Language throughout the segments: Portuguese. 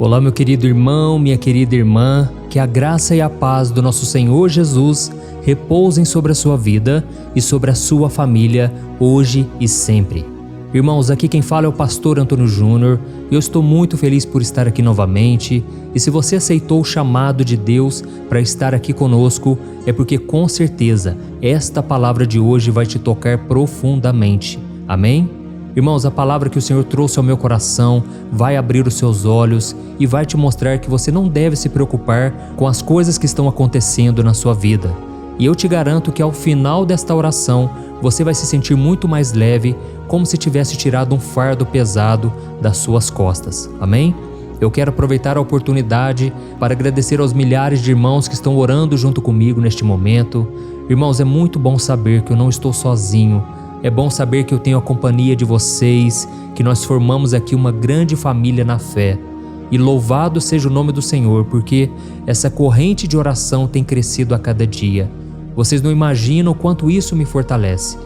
Olá, meu querido irmão, minha querida irmã, que a graça e a paz do nosso Senhor Jesus repousem sobre a sua vida e sobre a sua família, hoje e sempre. Irmãos, aqui quem fala é o pastor Antônio Júnior e eu estou muito feliz por estar aqui novamente. E se você aceitou o chamado de Deus para estar aqui conosco, é porque com certeza esta palavra de hoje vai te tocar profundamente. Amém? Irmãos, a palavra que o Senhor trouxe ao meu coração vai abrir os seus olhos e vai te mostrar que você não deve se preocupar com as coisas que estão acontecendo na sua vida. E eu te garanto que ao final desta oração, você vai se sentir muito mais leve, como se tivesse tirado um fardo pesado das suas costas. Amém? Eu quero aproveitar a oportunidade para agradecer aos milhares de irmãos que estão orando junto comigo neste momento. Irmãos, é muito bom saber que eu não estou sozinho. É bom saber que eu tenho a companhia de vocês, que nós formamos aqui uma grande família na fé. E louvado seja o nome do Senhor, porque essa corrente de oração tem crescido a cada dia. Vocês não imaginam o quanto isso me fortalece.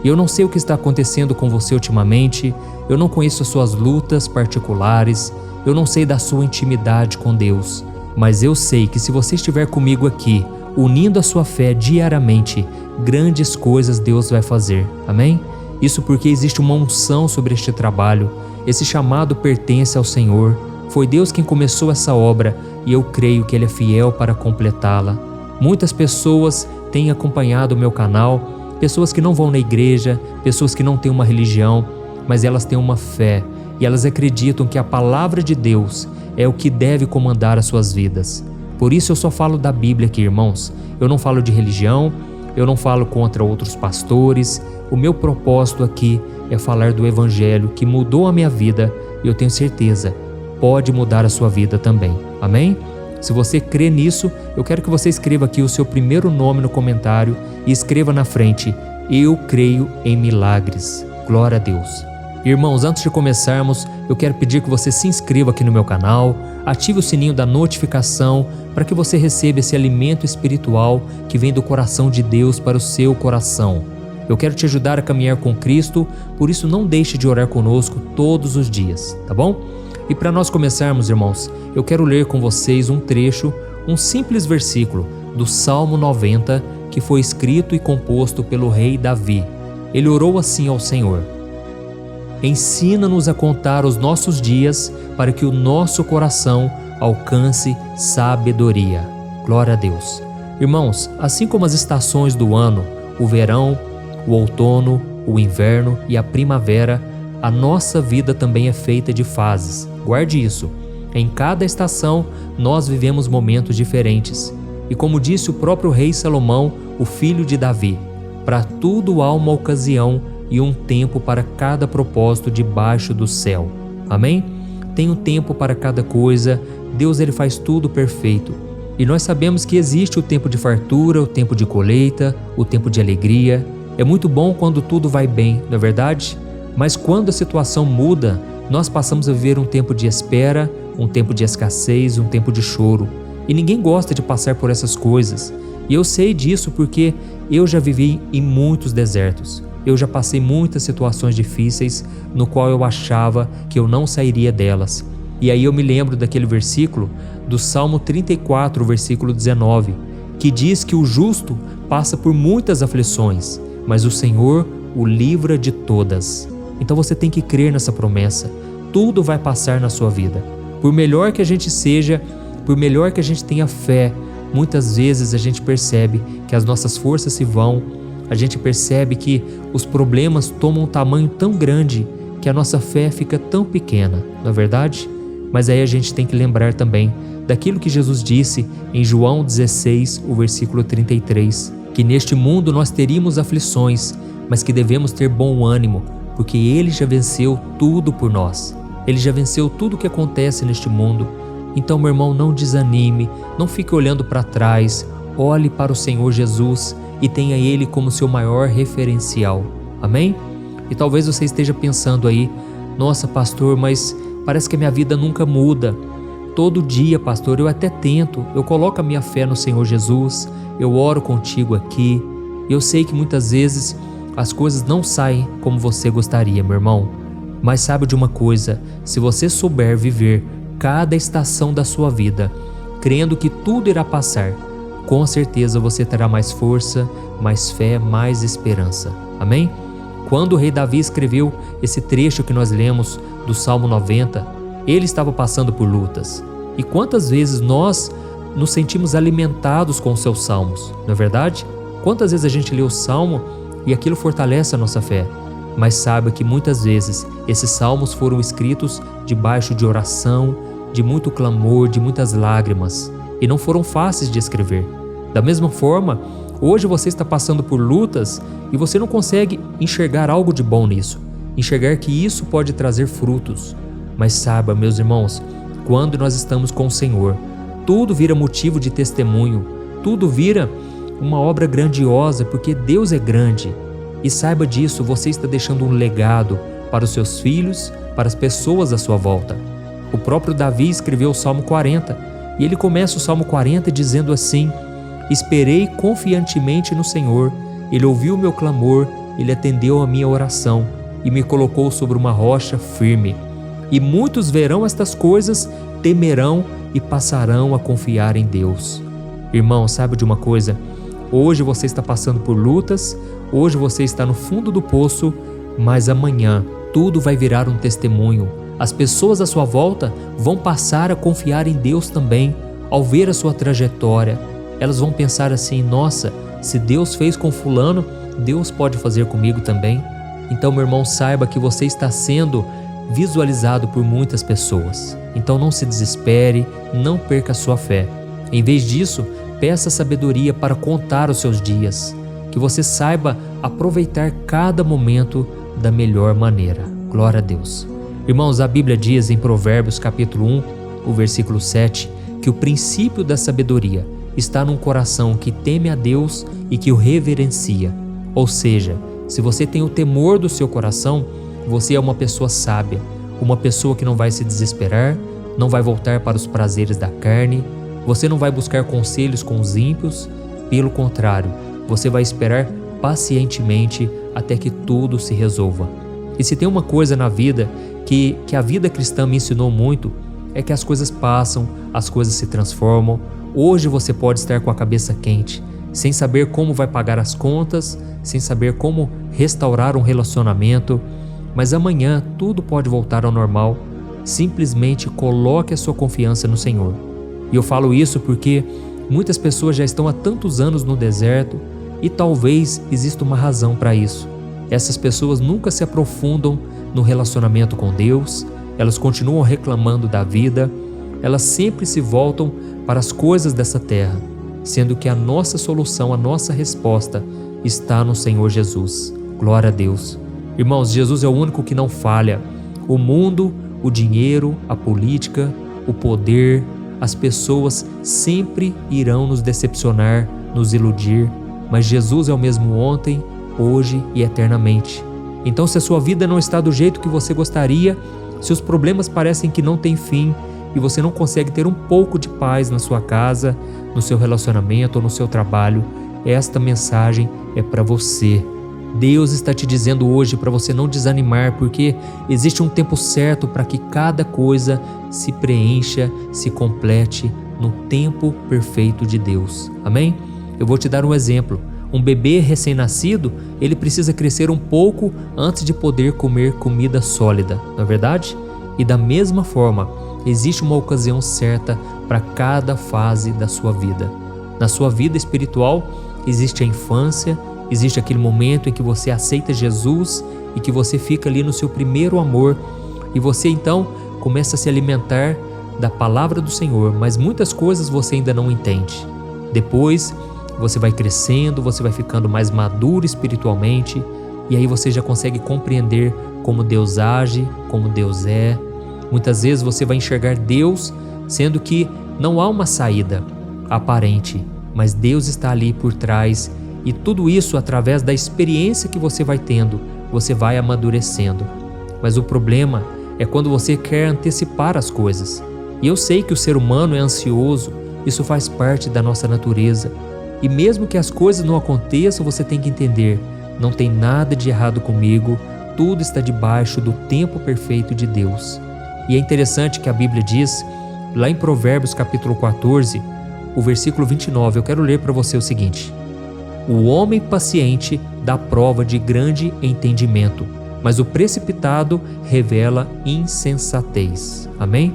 Eu não sei o que está acontecendo com você ultimamente, eu não conheço as suas lutas particulares, eu não sei da sua intimidade com Deus, mas eu sei que se você estiver comigo aqui, unindo a sua fé diariamente, grandes coisas Deus vai fazer. Amém? Isso porque existe uma unção sobre este trabalho. Esse chamado pertence ao Senhor. Foi Deus quem começou essa obra e eu creio que Ele é fiel para completá-la. Muitas pessoas têm acompanhado o meu canal, pessoas que não vão na igreja, pessoas que não têm uma religião, mas elas têm uma fé e elas acreditam que a palavra de Deus é o que deve comandar as suas vidas. Por isso eu só falo da Bíblia aqui, irmãos. Eu não falo de religião, eu não falo contra outros pastores. O meu propósito aqui é falar do Evangelho que mudou a minha vida e eu tenho certeza, pode mudar a sua vida também. Amém? Se você crê nisso, eu quero que você escreva aqui o seu primeiro nome no comentário e escreva na frente: eu creio em milagres. Glória a Deus. Irmãos, antes de começarmos, eu quero pedir que você se inscreva aqui no meu canal, ative o sininho da notificação para que você receba esse alimento espiritual que vem do coração de Deus para o seu coração. Eu quero te ajudar a caminhar com Cristo, por isso não deixe de orar conosco todos os dias, tá bom? E para nós começarmos, irmãos, eu quero ler com vocês um trecho, um simples versículo do Salmo 90, que foi escrito e composto pelo rei Davi. Ele orou assim ao Senhor: ensina-nos a contar os nossos dias para que o nosso coração alcance sabedoria. Glória a Deus. Irmãos, assim como as estações do ano, o verão, o outono, o inverno e a primavera, a nossa vida também é feita de fases. Guarde isso. Em cada estação, nós vivemos momentos diferentes. E como disse o próprio rei Salomão, o filho de Davi, para tudo há uma ocasião e um tempo para cada propósito debaixo do céu. Amém? Tem um tempo para cada coisa. Deus, Ele faz tudo perfeito. E nós sabemos que existe o tempo de fartura, o tempo de colheita, o tempo de alegria. É muito bom quando tudo vai bem, não é verdade? Mas quando a situação muda, nós passamos a viver um tempo de espera, um tempo de escassez, um tempo de choro. E ninguém gosta de passar por essas coisas. E eu sei disso porque eu já vivi em muitos desertos. Eu já passei muitas situações difíceis no qual eu achava que eu não sairia delas. E aí eu me lembro daquele versículo do Salmo 34, versículo 19, que diz que o justo passa por muitas aflições, mas o Senhor o livra de todas. Então você tem que crer nessa promessa. Tudo vai passar na sua vida. Por melhor que a gente seja, por melhor que a gente tenha fé, muitas vezes a gente percebe que as nossas forças se vão. A gente percebe que os problemas tomam um tamanho tão grande que a nossa fé fica tão pequena, não é verdade? Mas aí a gente tem que lembrar também daquilo que Jesus disse em João 16, o versículo 33, que neste mundo nós teríamos aflições, mas que devemos ter bom ânimo, porque Ele já venceu tudo por nós. Ele já venceu tudo o que acontece neste mundo. Então, meu irmão, não desanime, não fique olhando para trás, olhe para o Senhor Jesus e tenha Ele como seu maior referencial. Amém? E talvez você esteja pensando aí: nossa, pastor, mas parece que a minha vida nunca muda. Todo dia, pastor, eu até tento, eu coloco a minha fé no Senhor Jesus, eu oro contigo aqui. Eu sei que muitas vezes as coisas não saem como você gostaria, meu irmão. Mas sabe de uma coisa, se você souber viver cada estação da sua vida, crendo que tudo irá passar, com certeza você terá mais força, mais fé, mais esperança. Amém? Quando o rei Davi escreveu esse trecho que nós lemos do Salmo 90, ele estava passando por lutas. E quantas vezes nós nos sentimos alimentados com os seus salmos, não é verdade? Quantas vezes a gente lê o salmo e aquilo fortalece a nossa fé? Mas saiba que muitas vezes esses salmos foram escritos debaixo de oração, de muito clamor, de muitas lágrimas, e não foram fáceis de escrever. Da mesma forma, hoje você está passando por lutas e você não consegue enxergar algo de bom nisso, enxergar que isso pode trazer frutos. Mas saiba, meus irmãos, quando nós estamos com o Senhor, tudo vira motivo de testemunho, tudo vira uma obra grandiosa, porque Deus é grande. E saiba disso, você está deixando um legado para os seus filhos, para as pessoas à sua volta. O próprio Davi escreveu o Salmo 40, e ele começa o Salmo 40 dizendo assim: esperei confiantemente no Senhor, Ele ouviu o meu clamor, Ele atendeu a minha oração e me colocou sobre uma rocha firme. E muitos verão estas coisas, temerão e passarão a confiar em Deus. Irmão, sabe de uma coisa? Hoje você está passando por lutas, hoje você está no fundo do poço, mas amanhã tudo vai virar um testemunho. As pessoas à sua volta vão passar a confiar em Deus também. Ao ver a sua trajetória, elas vão pensar assim: nossa, se Deus fez com fulano, Deus pode fazer comigo também. Então, meu irmão, saiba que você está sendo visualizado por muitas pessoas. Então não se desespere, não perca a sua fé. Em vez disso, peça sabedoria para contar os seus dias, que você saiba aproveitar cada momento da melhor maneira. Glória a Deus. Irmãos, a Bíblia diz em Provérbios capítulo 1, o versículo 7, que o princípio da sabedoria está num coração que teme a Deus e que o reverencia. Ou seja, se você tem o temor do seu coração, você é uma pessoa sábia, uma pessoa que não vai se desesperar, não vai voltar para os prazeres da carne, você não vai buscar conselhos com os ímpios, pelo contrário, você vai esperar pacientemente até que tudo se resolva. E se tem uma coisa na vida que a vida cristã me ensinou muito, é que as coisas passam, as coisas se transformam. Hoje você pode estar com a cabeça quente, sem saber como vai pagar as contas, sem saber como restaurar um relacionamento, mas amanhã tudo pode voltar ao normal. Simplesmente coloque a sua confiança no Senhor. E eu falo isso porque muitas pessoas já estão há tantos anos no deserto e talvez exista uma razão para isso. Essas pessoas nunca se aprofundam no relacionamento com Deus, elas continuam reclamando da vida, elas sempre se voltam para as coisas dessa terra, sendo que a nossa solução, a nossa resposta está no Senhor Jesus. Glória a Deus. Irmãos, Jesus é o único que não falha. O mundo, o dinheiro, a política, o poder, as pessoas sempre irão nos decepcionar, nos iludir, mas Jesus é o mesmo ontem, hoje e eternamente. Então, se a sua vida não está do jeito que você gostaria, se os problemas parecem que não têm fim e você não consegue ter um pouco de paz na sua casa, no seu relacionamento ou no seu trabalho, esta mensagem é para você. Deus está te dizendo hoje para você não desanimar, porque existe um tempo certo para que cada coisa se preencha, se complete no tempo perfeito de Deus. Amém? Eu vou te dar um exemplo. Um bebê recém-nascido, ele precisa crescer um pouco antes de poder comer comida sólida, não é verdade? E da mesma forma, existe uma ocasião certa para cada fase da sua vida. Na sua vida espiritual, existe a infância, existe aquele momento em que você aceita Jesus e que você fica ali no seu primeiro amor e você então começa a se alimentar da palavra do Senhor, mas muitas coisas você ainda não entende. Depois, você vai crescendo, você vai ficando mais maduro espiritualmente e aí você já consegue compreender como Deus age, como Deus é. Muitas vezes você vai enxergar Deus, sendo que não há uma saída aparente, mas Deus está ali por trás e tudo isso através da experiência que você vai tendo, você vai amadurecendo. Mas o problema é quando você quer antecipar as coisas. E eu sei que o ser humano é ansioso, isso faz parte da nossa natureza. E mesmo que as coisas não aconteçam, você tem que entender, não tem nada de errado comigo, tudo está debaixo do tempo perfeito de Deus. E é interessante que a Bíblia diz, lá em Provérbios capítulo 14, o versículo 29, eu quero ler para você o seguinte: o homem paciente dá prova de grande entendimento, mas o precipitado revela insensatez. Amém?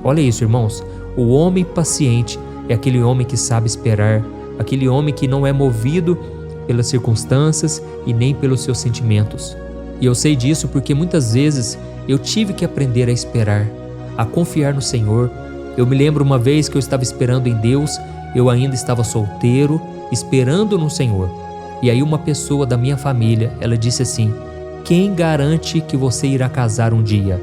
Olha isso, irmãos. O homem paciente é aquele homem que sabe esperar, aquele homem que não é movido pelas circunstâncias e nem pelos seus sentimentos. E eu sei disso porque muitas vezes eu tive que aprender a esperar, a confiar no Senhor. Eu me lembro uma vez que eu estava esperando em Deus, eu ainda estava solteiro, esperando no Senhor. E aí uma pessoa da minha família, ela disse assim: quem garante que você irá casar um dia?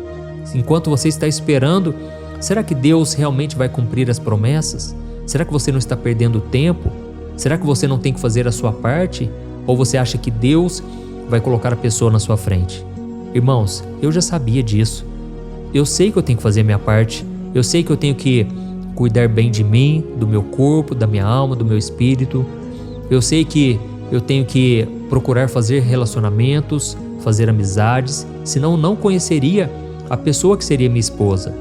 Enquanto você está esperando, será que Deus realmente vai cumprir as promessas? Será que você não está perdendo tempo? Será que você não tem que fazer a sua parte? Ou você acha que Deus vai colocar a pessoa na sua frente? Irmãos, eu já sabia disso. Eu sei que eu tenho que fazer a minha parte. Eu sei que eu tenho que cuidar bem de mim, do meu corpo, da minha alma, do meu espírito. Eu sei que eu tenho que procurar fazer relacionamentos, fazer amizades, senão não conheceria a pessoa que seria minha esposa.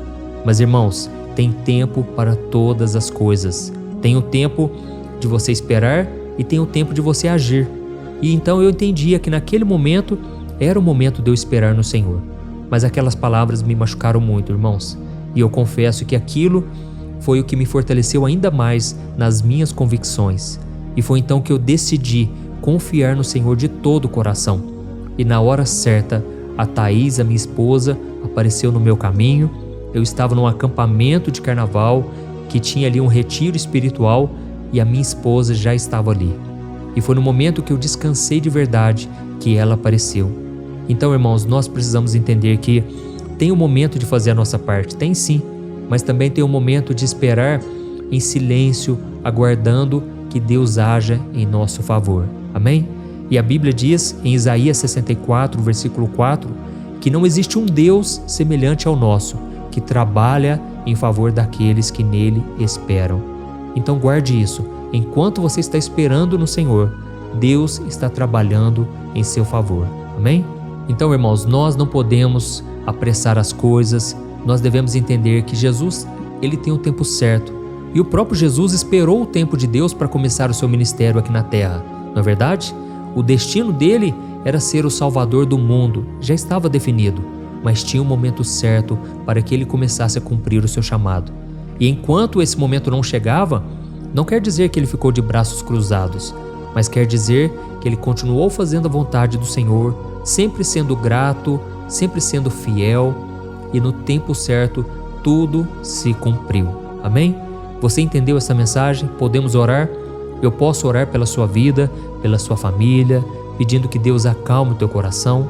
Mas, irmãos, tem tempo para todas as coisas. Tem o tempo de você esperar e tem o tempo de você agir. E então eu entendia que naquele momento era o momento de eu esperar no Senhor. Mas aquelas palavras me machucaram muito, irmãos. E eu confesso que aquilo foi o que me fortaleceu ainda mais nas minhas convicções. E foi então que eu decidi confiar no Senhor de todo o coração. E na hora certa, a Thaís, a minha esposa, apareceu no meu caminho. Eu estava num acampamento de carnaval que tinha ali um retiro espiritual e a minha esposa já estava ali. E foi no momento que eu descansei de verdade que ela apareceu. Então, irmãos, nós precisamos entender que tem um momento de fazer a nossa parte, tem sim, mas também tem um momento de esperar em silêncio, aguardando que Deus haja em nosso favor. Amém? E a Bíblia diz em Isaías 64, versículo 4, que não existe um Deus semelhante ao nosso, que trabalha em favor daqueles que nele esperam. Então guarde isso. Enquanto você está esperando no Senhor, Deus está trabalhando em seu favor. Amém? Então, irmãos, nós não podemos apressar as coisas. Nós devemos entender que Jesus, ele tem o tempo certo. E o próprio Jesus esperou o tempo de Deus para começar o seu ministério aqui na terra. Não é verdade? O destino dele era ser o Salvador do mundo. Já estava definido, mas tinha um momento certo para que ele começasse a cumprir o seu chamado. E enquanto esse momento não chegava, não quer dizer que ele ficou de braços cruzados, mas quer dizer que ele continuou fazendo a vontade do Senhor, sempre sendo grato, sempre sendo fiel, e no tempo certo tudo se cumpriu. Amém? Você entendeu essa mensagem? Podemos orar? Eu posso orar pela sua vida, pela sua família, pedindo que Deus acalme o teu coração.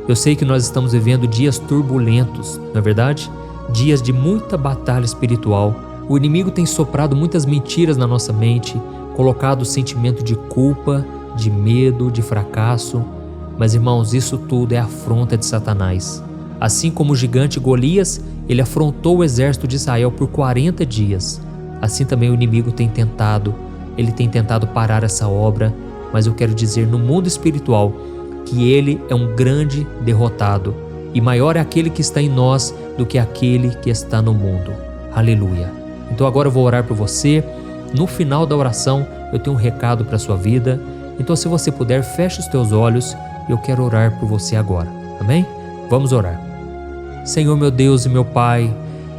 Eu sei que nós estamos vivendo dias turbulentos, não é verdade? Dias de muita batalha espiritual. O inimigo tem soprado muitas mentiras na nossa mente, colocado o sentimento de culpa, de medo, de fracasso. Mas, irmãos, isso tudo é afronta de Satanás. Assim como o gigante Golias, ele afrontou o exército de Israel por 40 dias. Assim também o inimigo tem tentado. Ele tem tentado parar essa obra, mas eu quero dizer no mundo espiritual que ele é um grande derrotado. E maior é aquele que está em nós do que aquele que está no mundo. Aleluia. Então agora eu vou orar por você. No final da oração eu tenho um recado para a sua vida. Então se você puder, feche os teus olhos. Eu quero orar por você agora. Amém? Vamos orar. Senhor meu Deus e meu Pai,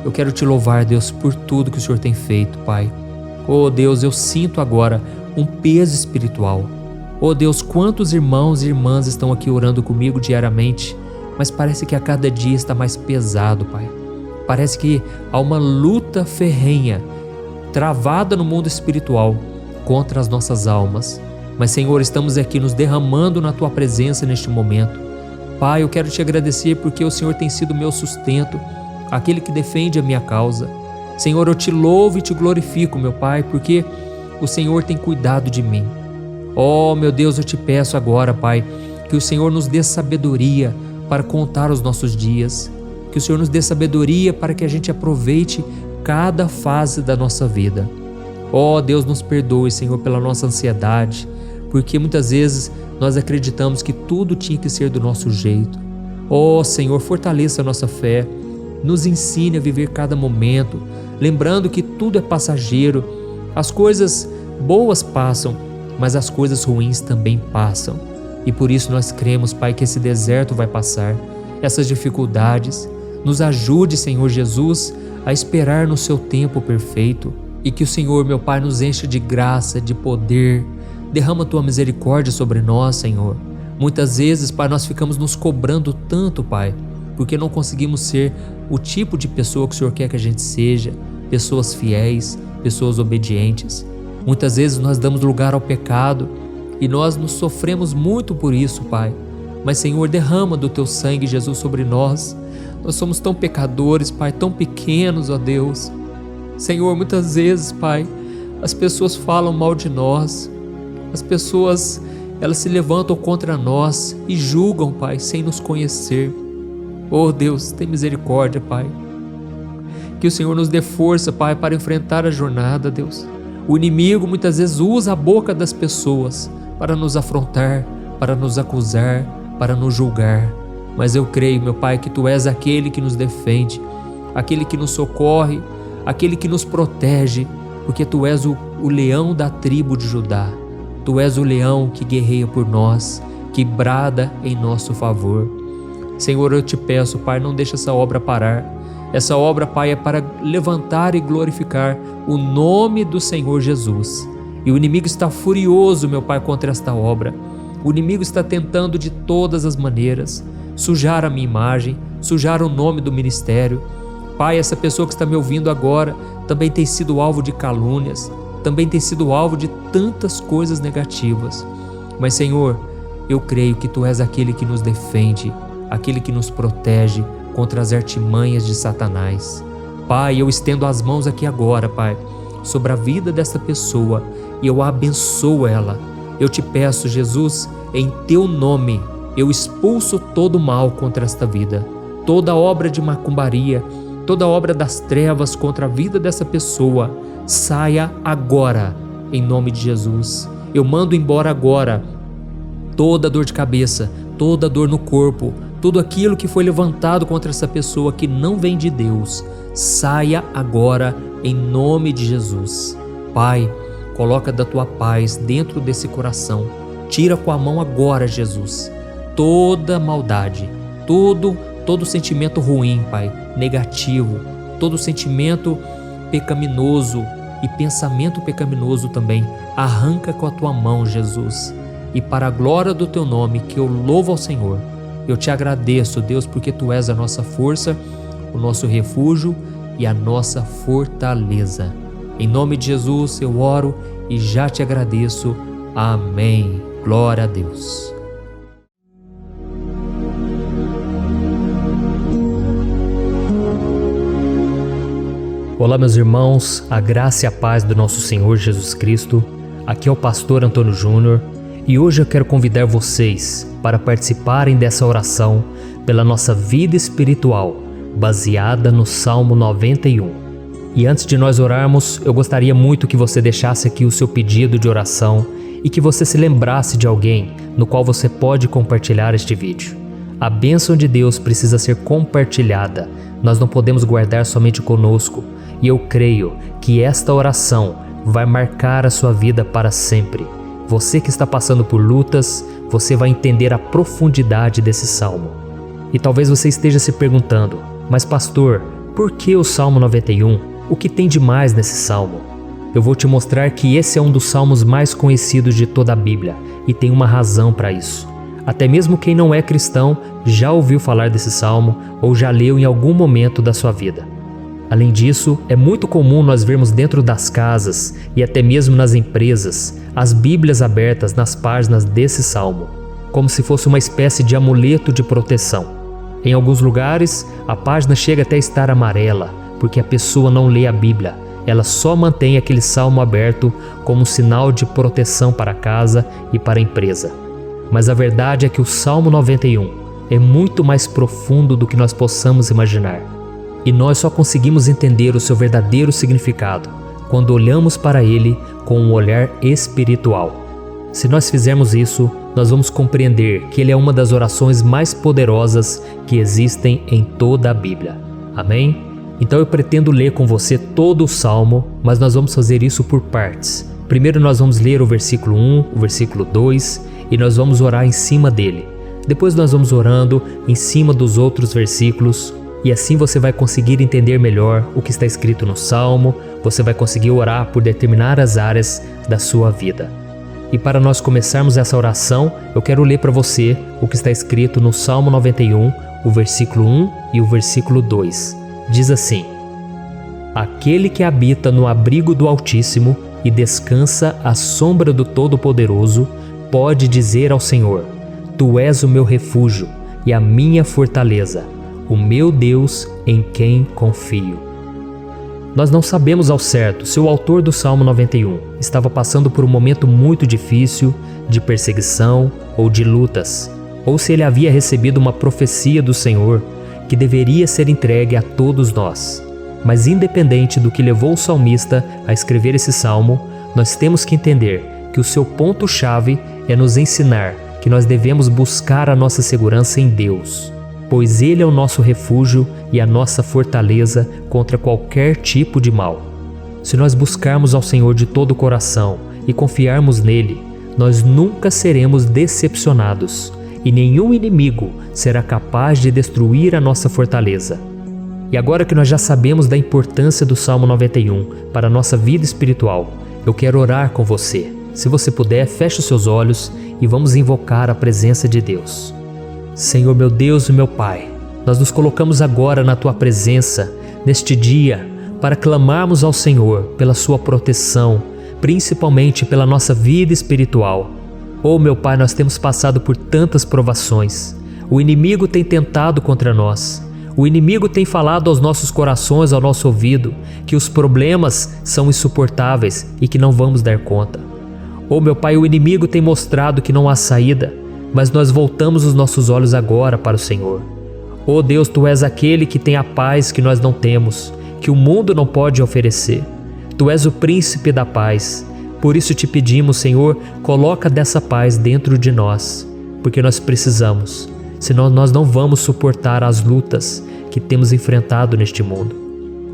eu quero te louvar, Deus, por tudo que o Senhor tem feito, Pai. Oh Deus, eu sinto agora um peso espiritual. Oh Deus, quantos irmãos e irmãs estão aqui orando comigo diariamente, mas parece que a cada dia está mais pesado, Pai. Parece que há uma luta ferrenha, travada no mundo espiritual, contra as nossas almas. Mas, Senhor, estamos aqui nos derramando na Tua presença neste momento. Pai, eu quero Te agradecer porque o Senhor tem sido meu sustento, aquele que defende a minha causa. Senhor, eu Te louvo e Te glorifico, meu Pai, porque o Senhor tem cuidado de mim. Oh, meu Deus, eu Te peço agora, Pai, que o Senhor nos dê sabedoria para contar os nossos dias, que o Senhor nos dê sabedoria para que a gente aproveite cada fase da nossa vida. Oh, Deus, nos perdoe, Senhor, pela nossa ansiedade, porque muitas vezes nós acreditamos que tudo tinha que ser do nosso jeito. Oh, Senhor, fortaleça a nossa fé, Nos ensine a viver cada momento, lembrando que tudo é passageiro. As coisas boas passam, mas as coisas ruins também passam. E por isso nós cremos, Pai, que esse deserto vai passar, essas dificuldades. Nos ajude, Senhor Jesus, a esperar no seu tempo perfeito. E que o Senhor, meu Pai, nos encha de graça, de poder. Derrama tua misericórdia sobre nós, Senhor. Muitas vezes, Pai, nós ficamos nos cobrando tanto, Pai, porque não conseguimos ser o tipo de pessoa que o Senhor quer que a gente seja, pessoas fiéis, pessoas obedientes. Muitas vezes nós damos lugar ao pecado e nós nos sofremos muito por isso, Pai. Mas, Senhor, derrama do teu sangue, Jesus, sobre nós. Nós somos tão pecadores, Pai, tão pequenos, ó Deus. Senhor, muitas vezes, Pai, as pessoas falam mal de nós. As pessoas, elas se levantam contra nós e julgam, Pai, sem nos conhecer. Oh Deus, tem misericórdia, Pai. Que o Senhor nos dê força, Pai, para enfrentar a jornada, Deus. O inimigo muitas vezes usa a boca das pessoas para nos afrontar, para nos acusar, para nos julgar. Mas eu creio, meu Pai, que Tu és aquele que nos defende, aquele que nos socorre, aquele que nos protege, porque Tu és o leão da tribo de Judá. Tu és o leão que guerreia por nós, que brada em nosso favor. Senhor, eu te peço, Pai, não deixa essa obra parar. Essa obra, Pai, é para levantar e glorificar o nome do Senhor Jesus. E o inimigo está furioso, meu Pai, contra esta obra. O inimigo está tentando de todas as maneiras sujar a minha imagem, sujar o nome do ministério. Pai, essa pessoa que está me ouvindo agora também tem sido alvo de calúnias, também tem sido alvo de tantas coisas negativas. Mas, Senhor, eu creio que Tu és aquele que nos defende, aquele que nos protege contra as artimanhas de Satanás. Pai, eu estendo as mãos aqui agora, Pai, sobre a vida dessa pessoa e eu abençoo ela. Eu te peço, Jesus, em Teu nome, eu expulso todo o mal contra esta vida, toda obra de macumbaria, toda obra das trevas contra a vida dessa pessoa, saia agora, em nome de Jesus. Eu mando embora agora toda dor de cabeça, toda dor no corpo, tudo aquilo que foi levantado contra essa pessoa que não vem de Deus, saia agora em nome de Jesus. Pai, coloca da Tua paz dentro desse coração. Tira com a mão agora, Jesus, toda maldade, todo sentimento ruim, Pai, negativo, todo sentimento pecaminoso e pensamento pecaminoso também. Arranca com a Tua mão, Jesus. E para a glória do Teu nome, que eu louvo ao Senhor, eu te agradeço, Deus, porque Tu és a nossa força, o nosso refúgio e a nossa fortaleza. Em nome de Jesus eu oro e já te agradeço. Amém. Glória a Deus. Olá, meus irmãos, a graça e a paz do nosso Senhor Jesus Cristo. Aqui é o pastor Antônio Júnior. E hoje eu quero convidar vocês para participarem dessa oração pela nossa vida espiritual, baseada no Salmo 91. E antes de nós orarmos, eu gostaria muito que você deixasse aqui o seu pedido de oração e que você se lembrasse de alguém no qual você pode compartilhar este vídeo. A bênção de Deus precisa ser compartilhada, nós não podemos guardar somente conosco, e eu creio que esta oração vai marcar a sua vida para sempre. Você que está passando por lutas, você vai entender a profundidade desse salmo. E talvez você esteja se perguntando, mas pastor, por que o Salmo 91? O que tem de mais nesse salmo? Eu vou te mostrar que esse é um dos salmos mais conhecidos de toda a Bíblia e tem uma razão para isso. Até mesmo quem não é cristão já ouviu falar desse salmo ou já leu em algum momento da sua vida. Além disso, é muito comum nós vermos dentro das casas e até mesmo nas empresas as Bíblias abertas nas páginas desse salmo, como se fosse uma espécie de amuleto de proteção. Em alguns lugares, a página chega até a estar amarela, porque a pessoa não lê a Bíblia, ela só mantém aquele salmo aberto como um sinal de proteção para a casa e para a empresa. Mas a verdade é que o Salmo 91 é muito mais profundo do que nós possamos imaginar. E nós só conseguimos entender o seu verdadeiro significado quando olhamos para ele com um olhar espiritual. Se nós fizermos isso, nós vamos compreender que ele é uma das orações mais poderosas que existem em toda a Bíblia. Amém? Então eu pretendo ler com você todo o Salmo, mas nós vamos fazer isso por partes. Primeiro nós vamos ler o versículo 1, o versículo 2 e nós vamos orar em cima dele. Depois nós vamos orando em cima dos outros versículos e assim você vai conseguir entender melhor o que está escrito no Salmo, você vai conseguir orar por determinadas áreas da sua vida. E para nós começarmos essa oração, eu quero ler para você o que está escrito no Salmo 91, o versículo 1 e o versículo 2. Diz assim: Aquele que habita no abrigo do Altíssimo e descansa à sombra do Todo-Poderoso, pode dizer ao Senhor: Tu és o meu refúgio e a minha fortaleza, o meu Deus em quem confio. Nós não sabemos ao certo se o autor do Salmo 91 estava passando por um momento muito difícil, de perseguição ou de lutas, ou se ele havia recebido uma profecia do Senhor que deveria ser entregue a todos nós. Mas independente do que levou o salmista a escrever esse salmo, nós temos que entender que o seu ponto-chave é nos ensinar que nós devemos buscar a nossa segurança em Deus, pois Ele é o nosso refúgio e a nossa fortaleza contra qualquer tipo de mal. Se nós buscarmos ao Senhor de todo o coração e confiarmos nele, nós nunca seremos decepcionados e nenhum inimigo será capaz de destruir a nossa fortaleza. E agora que nós já sabemos da importância do Salmo 91 para a nossa vida espiritual, eu quero orar com você. Se você puder, feche os seus olhos e vamos invocar a presença de Deus. Senhor meu Deus e meu Pai, nós nos colocamos agora na Tua presença, neste dia, para clamarmos ao Senhor pela Sua proteção, principalmente pela nossa vida espiritual. Oh meu Pai, nós temos passado por tantas provações. O inimigo tem tentado contra nós. O inimigo tem falado aos nossos corações, ao nosso ouvido, que os problemas são insuportáveis e que não vamos dar conta. Oh meu Pai, o inimigo tem mostrado que não há saída, mas nós voltamos os nossos olhos agora para o Senhor. Oh Deus, Tu és aquele que tem a paz que nós não temos, que o mundo não pode oferecer. Tu és o príncipe da paz. Por isso te pedimos, Senhor, coloca dessa paz dentro de nós, porque nós precisamos, senão nós não vamos suportar as lutas que temos enfrentado neste mundo.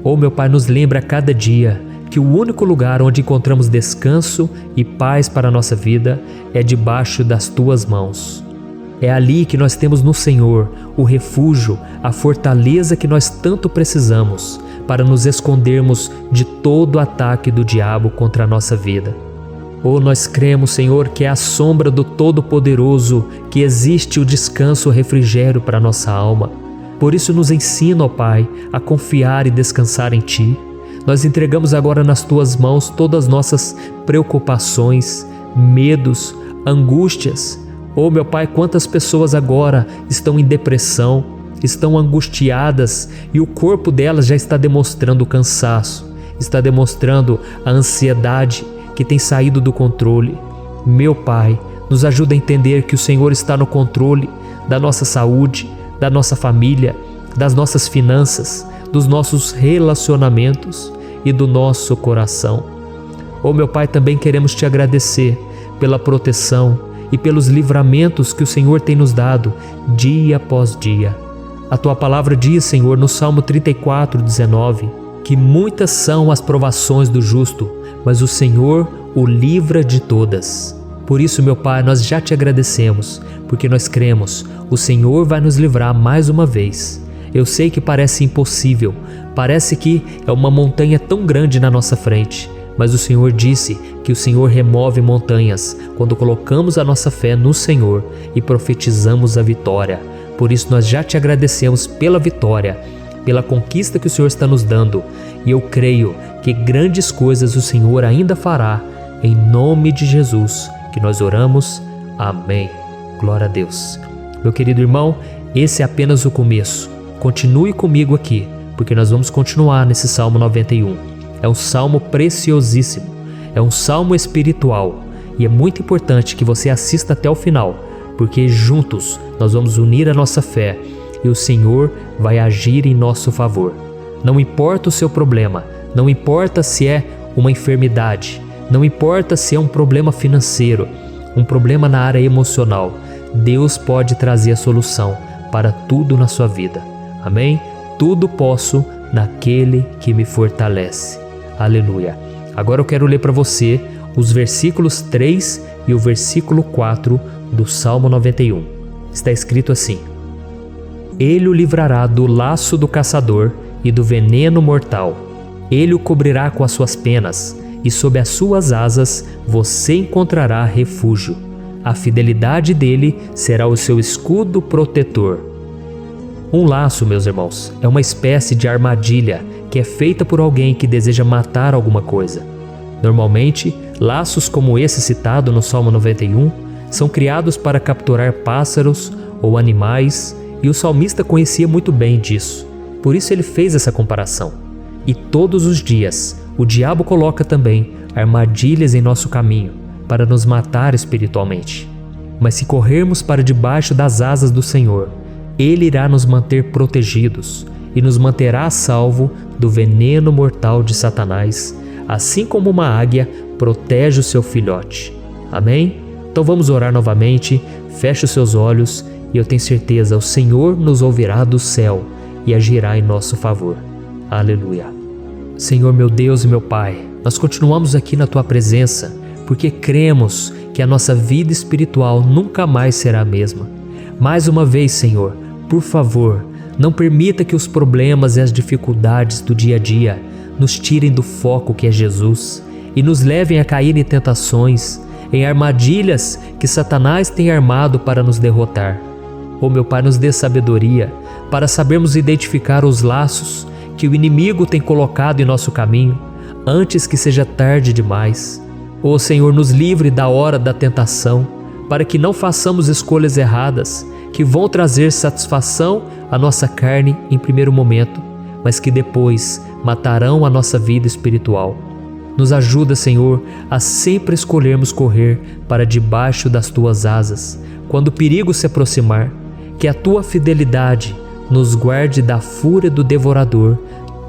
Oh meu Pai, nos lembra a cada dia que o único lugar onde encontramos descanso e paz para a nossa vida é debaixo das Tuas mãos. É ali que nós temos no Senhor o refúgio, a fortaleza que nós tanto precisamos para nos escondermos de todo o ataque do diabo contra a nossa vida. Oh, nós cremos, Senhor, que é à sombra do Todo-Poderoso que existe o descanso, o refrigério para a nossa alma. Por isso nos ensina, ó Pai, a confiar e descansar em Ti. Nós entregamos agora nas Tuas mãos todas as nossas preocupações, medos, angústias. Oh meu Pai, quantas pessoas agora estão em depressão, estão angustiadas e o corpo delas já está demonstrando o cansaço, está demonstrando a ansiedade que tem saído do controle. Meu Pai, nos ajuda a entender que o Senhor está no controle da nossa saúde, da nossa família, das nossas finanças, dos nossos relacionamentos e do nosso coração. Oh meu Pai, também queremos Te agradecer pela proteção e pelos livramentos que o Senhor tem nos dado dia após dia. A Tua palavra diz, Senhor, no Salmo 34:19, que muitas são as provações do justo, mas o Senhor o livra de todas. Por isso, meu Pai, nós já Te agradecemos, porque nós cremos, o Senhor vai nos livrar mais uma vez. Eu sei que parece impossível, parece que é uma montanha tão grande na nossa frente, mas o Senhor disse que o Senhor remove montanhas quando colocamos a nossa fé no Senhor e profetizamos a vitória. Por isso nós já Te agradecemos pela vitória, pela conquista que o Senhor está nos dando, e eu creio que grandes coisas o Senhor ainda fará, em nome de Jesus, que nós oramos. Amém. Glória a Deus. Meu querido irmão, esse é apenas o começo. Continue comigo aqui, porque nós vamos continuar nesse Salmo 91. É um salmo preciosíssimo, é um salmo espiritual, e é muito importante que você assista até o final, porque juntos nós vamos unir a nossa fé e o Senhor vai agir em nosso favor. Não importa o seu problema, não importa se é uma enfermidade, não importa se é um problema financeiro, um problema na área emocional, Deus pode trazer a solução para tudo na sua vida. Amém? tudo posso naquele que me fortalece. Aleluia. Agora eu quero ler para você os versículos 3 e o versículo 4 do Salmo 91. Está escrito assim: Ele o livrará do laço do caçador e do veneno mortal. Ele o cobrirá com as suas penas, e sob as suas asas você encontrará refúgio. A fidelidade dele será o seu escudo protetor. Um laço, meus irmãos, é uma espécie de armadilha que é feita por alguém que deseja matar alguma coisa. Normalmente, laços como esse citado no Salmo 91 são criados para capturar pássaros ou animais, e o salmista conhecia muito bem disso. Por isso ele fez essa comparação. E todos os dias, o diabo coloca também armadilhas em nosso caminho para nos matar espiritualmente. Mas se corrermos para debaixo das asas do Senhor, Ele irá nos manter protegidos e nos manterá a salvo do veneno mortal de Satanás, assim como uma águia protege o seu filhote. Amém? Então vamos orar novamente, feche os seus olhos e eu tenho certeza, o Senhor nos ouvirá do céu e agirá em nosso favor. Aleluia. Senhor meu Deus e meu Pai, nós continuamos aqui na Tua presença porque cremos que a nossa vida espiritual nunca mais será a mesma. Mais uma vez, Senhor, por favor, não permita que os problemas e as dificuldades do dia a dia nos tirem do foco que é Jesus e nos levem a cair em tentações, em armadilhas que Satanás tem armado para nos derrotar. Oh meu Pai, nos dê sabedoria para sabermos identificar os laços que o inimigo tem colocado em nosso caminho antes que seja tarde demais. Oh Senhor, nos livre da hora da tentação, para que não façamos escolhas erradas que vão trazer satisfação à nossa carne em primeiro momento, mas que depois matarão a nossa vida espiritual. Nos ajuda, Senhor, a sempre escolhermos correr para debaixo das Tuas asas, quando o perigo se aproximar, que a Tua fidelidade nos guarde da fúria do devorador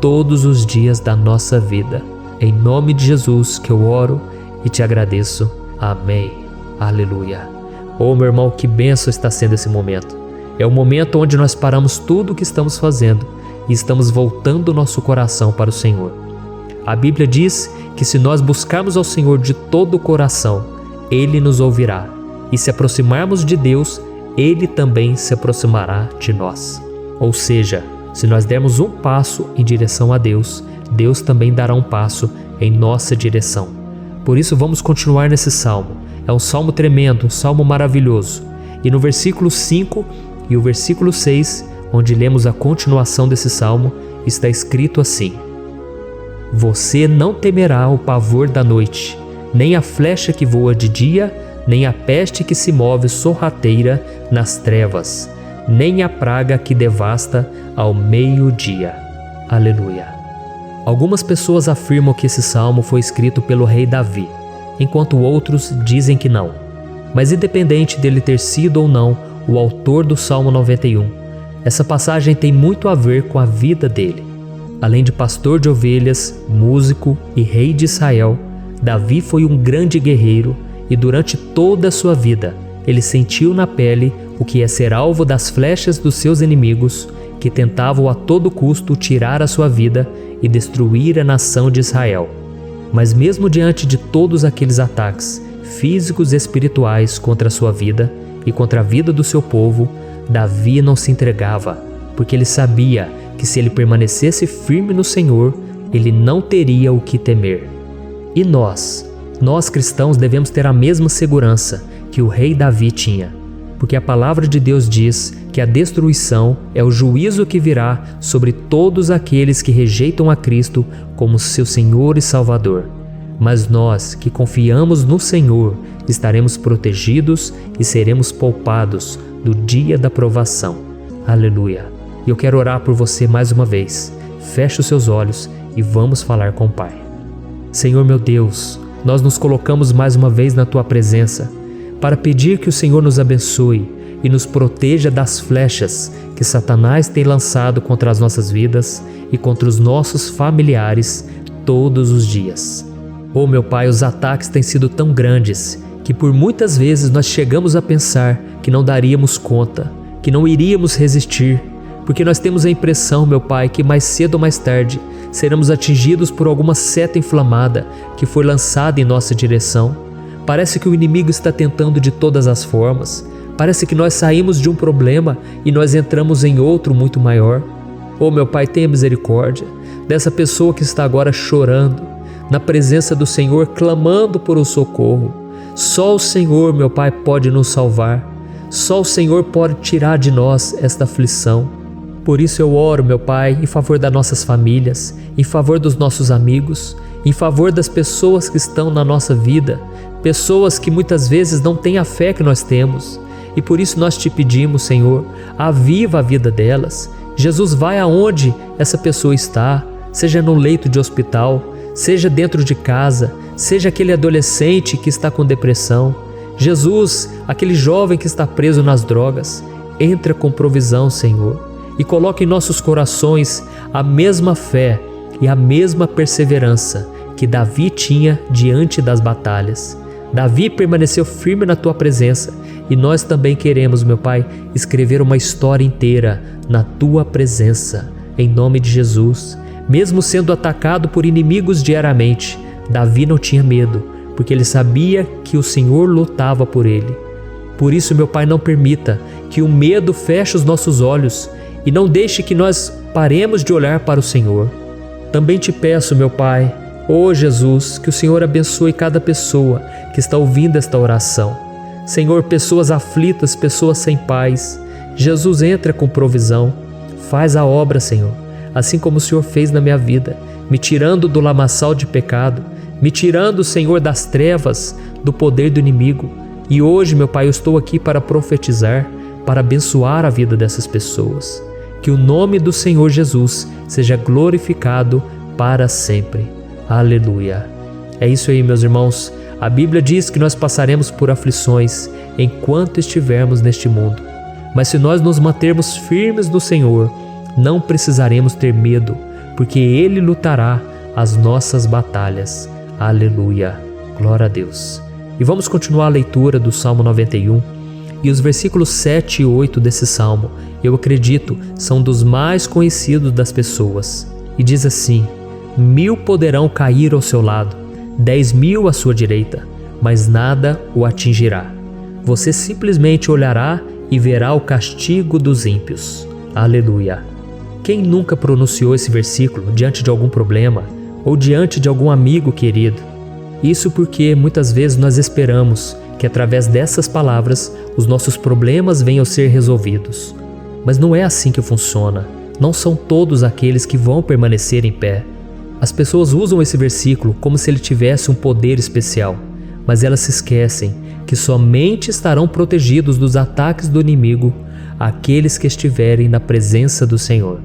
todos os dias da nossa vida. Em nome de Jesus que eu oro e te agradeço. Amém. Aleluia. Oh, meu irmão, que bênção está sendo esse momento. É o momento onde nós paramos tudo o que estamos fazendo e estamos voltando o nosso coração para o Senhor. A Bíblia diz que se nós buscarmos ao Senhor de todo o coração, Ele nos ouvirá. E se aproximarmos de Deus, Ele também se aproximará de nós. Ou seja, se nós dermos um passo em direção a Deus, Deus também dará um passo em nossa direção. Por isso vamos continuar nesse salmo. É um salmo tremendo, um salmo maravilhoso. E no versículo 5 e o versículo 6, onde lemos a continuação desse salmo, está escrito assim: Você não temerá o pavor da noite, nem a flecha que voa de dia, nem a peste que se move sorrateira nas trevas, nem a praga que devasta ao meio-dia. Aleluia. Algumas pessoas afirmam que esse salmo foi escrito pelo rei Davi, enquanto outros dizem que não. Mas independente dele ter sido ou não o autor do Salmo 91, essa passagem tem muito a ver com a vida dele. Além de pastor de ovelhas, músico e rei de Israel, Davi foi um grande guerreiro e durante toda a sua vida ele sentiu na pele o que é ser alvo das flechas dos seus inimigos que tentavam a todo custo tirar a sua vida e destruir a nação de Israel. Mas mesmo diante de todos aqueles ataques físicos e espirituais contra a sua vida e contra a vida do seu povo, Davi não se entregava, porque ele sabia que se ele permanecesse firme no Senhor, ele não teria o que temer. E nós cristãos devemos ter a mesma segurança que o rei Davi tinha, porque a palavra de Deus diz que a destruição é o juízo que virá sobre todos aqueles que rejeitam a Cristo como seu Senhor e Salvador. Mas nós que confiamos no Senhor estaremos protegidos e seremos poupados do dia da provação. Aleluia. E eu quero orar por você mais uma vez. Feche os seus olhos e vamos falar com o Pai. Senhor meu Deus, nós nos colocamos mais uma vez na Tua presença para pedir que o Senhor nos abençoe e nos proteja das flechas que Satanás tem lançado contra as nossas vidas e contra os nossos familiares todos os dias. Oh meu Pai, os ataques têm sido tão grandes que por muitas vezes nós chegamos a pensar que não daríamos conta, que não iríamos resistir, porque nós temos a impressão, meu Pai, que mais cedo ou mais tarde seremos atingidos por alguma seta inflamada que foi lançada em nossa direção. Parece que o inimigo está tentando de todas as formas. Parece que nós saímos de um problema e nós entramos em outro muito maior. Oh, meu Pai, tenha misericórdia dessa pessoa que está agora chorando, na presença do Senhor, clamando por um socorro. Só o Senhor, meu Pai, pode nos salvar. Só o Senhor pode tirar de nós esta aflição. Por isso eu oro, meu Pai, em favor das nossas famílias, em favor dos nossos amigos, em favor das pessoas que estão na nossa vida, pessoas que muitas vezes não têm a fé que nós temos. E por isso nós te pedimos, Senhor, aviva a vida delas. Jesus, vai aonde essa pessoa está, seja no leito de hospital, seja dentro de casa, seja aquele adolescente que está com depressão. Jesus, aquele jovem que está preso nas drogas, entra com provisão, Senhor, e coloca em nossos corações a mesma fé e a mesma perseverança que Davi tinha diante das batalhas. Davi permaneceu firme na tua presença e nós também queremos, meu Pai, escrever uma história inteira na tua presença, em nome de Jesus. Mesmo sendo atacado por inimigos diariamente, Davi não tinha medo, porque ele sabia que o Senhor lutava por ele. Por isso, meu Pai, não permita que o medo feche os nossos olhos e não deixe que nós paremos de olhar para o Senhor. Também te peço, meu Pai, ó Jesus, que o Senhor abençoe cada pessoa que está ouvindo esta oração. Senhor, pessoas aflitas, pessoas sem paz. Jesus, entra com provisão. Faz a obra, Senhor, assim como o Senhor fez na minha vida, me tirando do lamaçal de pecado, me tirando, Senhor, das trevas, do poder do inimigo. E hoje, meu Pai, eu estou aqui para profetizar, para abençoar a vida dessas pessoas. Que o nome do Senhor Jesus seja glorificado para sempre. Aleluia. É isso aí, meus irmãos. A Bíblia diz que nós passaremos por aflições enquanto estivermos neste mundo. Mas se nós nos mantermos firmes no Senhor, não precisaremos ter medo, porque Ele lutará as nossas batalhas. Aleluia. Glória a Deus. E vamos continuar a leitura do Salmo 91. E os versículos 7 e 8 desse salmo, eu acredito, são dos mais conhecidos das pessoas. E diz assim: 1000 poderão cair ao seu lado, 10.000 à sua direita, mas nada o atingirá. Você simplesmente olhará e verá o castigo dos ímpios. Aleluia. Quem nunca pronunciou esse versículo diante de algum problema ou diante de algum amigo querido? Isso porque muitas vezes nós esperamos que através dessas palavras os nossos problemas venham a ser resolvidos. Mas não é assim que funciona. Não são todos aqueles que vão permanecer em pé. As pessoas usam esse versículo como se ele tivesse um poder especial, mas elas se esquecem que somente estarão protegidos dos ataques do inimigo aqueles que estiverem na presença do Senhor.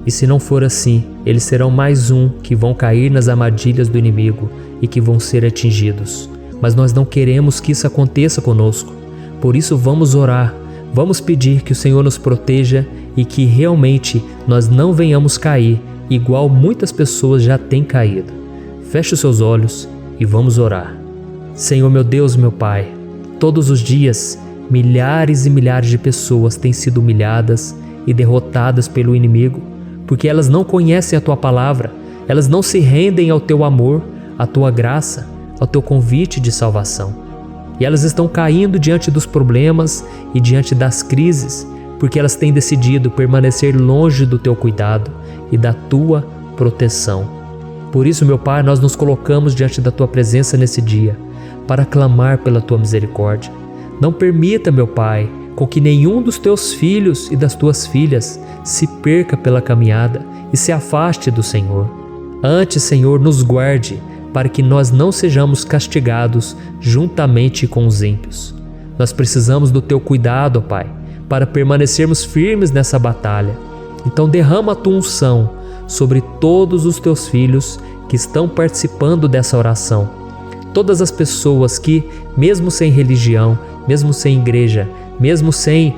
E se não for assim, eles serão mais um que vão cair nas armadilhas do inimigo e que vão ser atingidos. Mas nós não queremos que isso aconteça conosco. Por isso vamos orar, vamos pedir que o Senhor nos proteja e que realmente nós não venhamos cair igual muitas pessoas já têm caído. Feche os seus olhos e vamos orar. Senhor, meu Deus, meu Pai, todos os dias milhares e milhares de pessoas têm sido humilhadas e derrotadas pelo inimigo, porque elas não conhecem a Tua palavra, elas não se rendem ao Teu amor, à Tua graça, ao Teu convite de salvação. E elas estão caindo diante dos problemas e diante das crises, porque elas têm decidido permanecer longe do Teu cuidado e da Tua proteção. Por isso, meu Pai, nós nos colocamos diante da Tua presença nesse dia, para clamar pela Tua misericórdia. Não permita, meu Pai, com que nenhum dos Teus filhos e das Tuas filhas se perca pela caminhada e se afaste do Senhor. Antes, Senhor, nos guarde, para que nós não sejamos castigados juntamente com os ímpios. Nós precisamos do Teu cuidado, Pai, para permanecermos firmes nessa batalha. Então derrama a Tua unção sobre todos os Teus filhos que estão participando dessa oração. Todas as pessoas que, mesmo sem religião, mesmo sem igreja, mesmo sem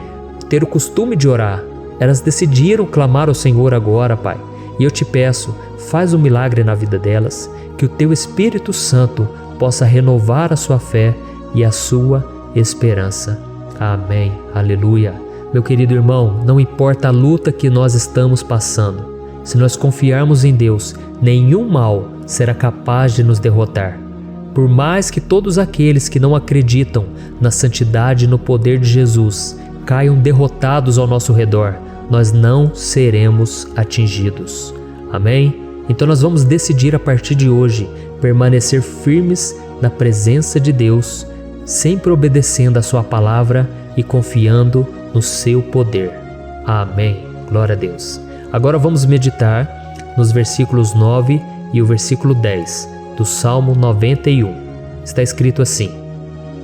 ter o costume de orar, elas decidiram clamar ao Senhor agora, Pai. E eu te peço, faz um milagre na vida delas, que o Teu Espírito Santo possa renovar a sua fé e a sua esperança. Amém. Aleluia. Meu querido irmão, não importa a luta que nós estamos passando, se nós confiarmos em Deus, nenhum mal será capaz de nos derrotar. Por mais que todos aqueles que não acreditam na santidade e no poder de Jesus caiam derrotados ao nosso redor, nós não seremos atingidos. Amém? Então nós vamos decidir a partir de hoje permanecer firmes na presença de Deus, sempre obedecendo a sua palavra e confiando no seu poder. Amém. Glória a Deus. Agora vamos meditar nos versículos 9 e o versículo 10 do Salmo 91. Está escrito assim: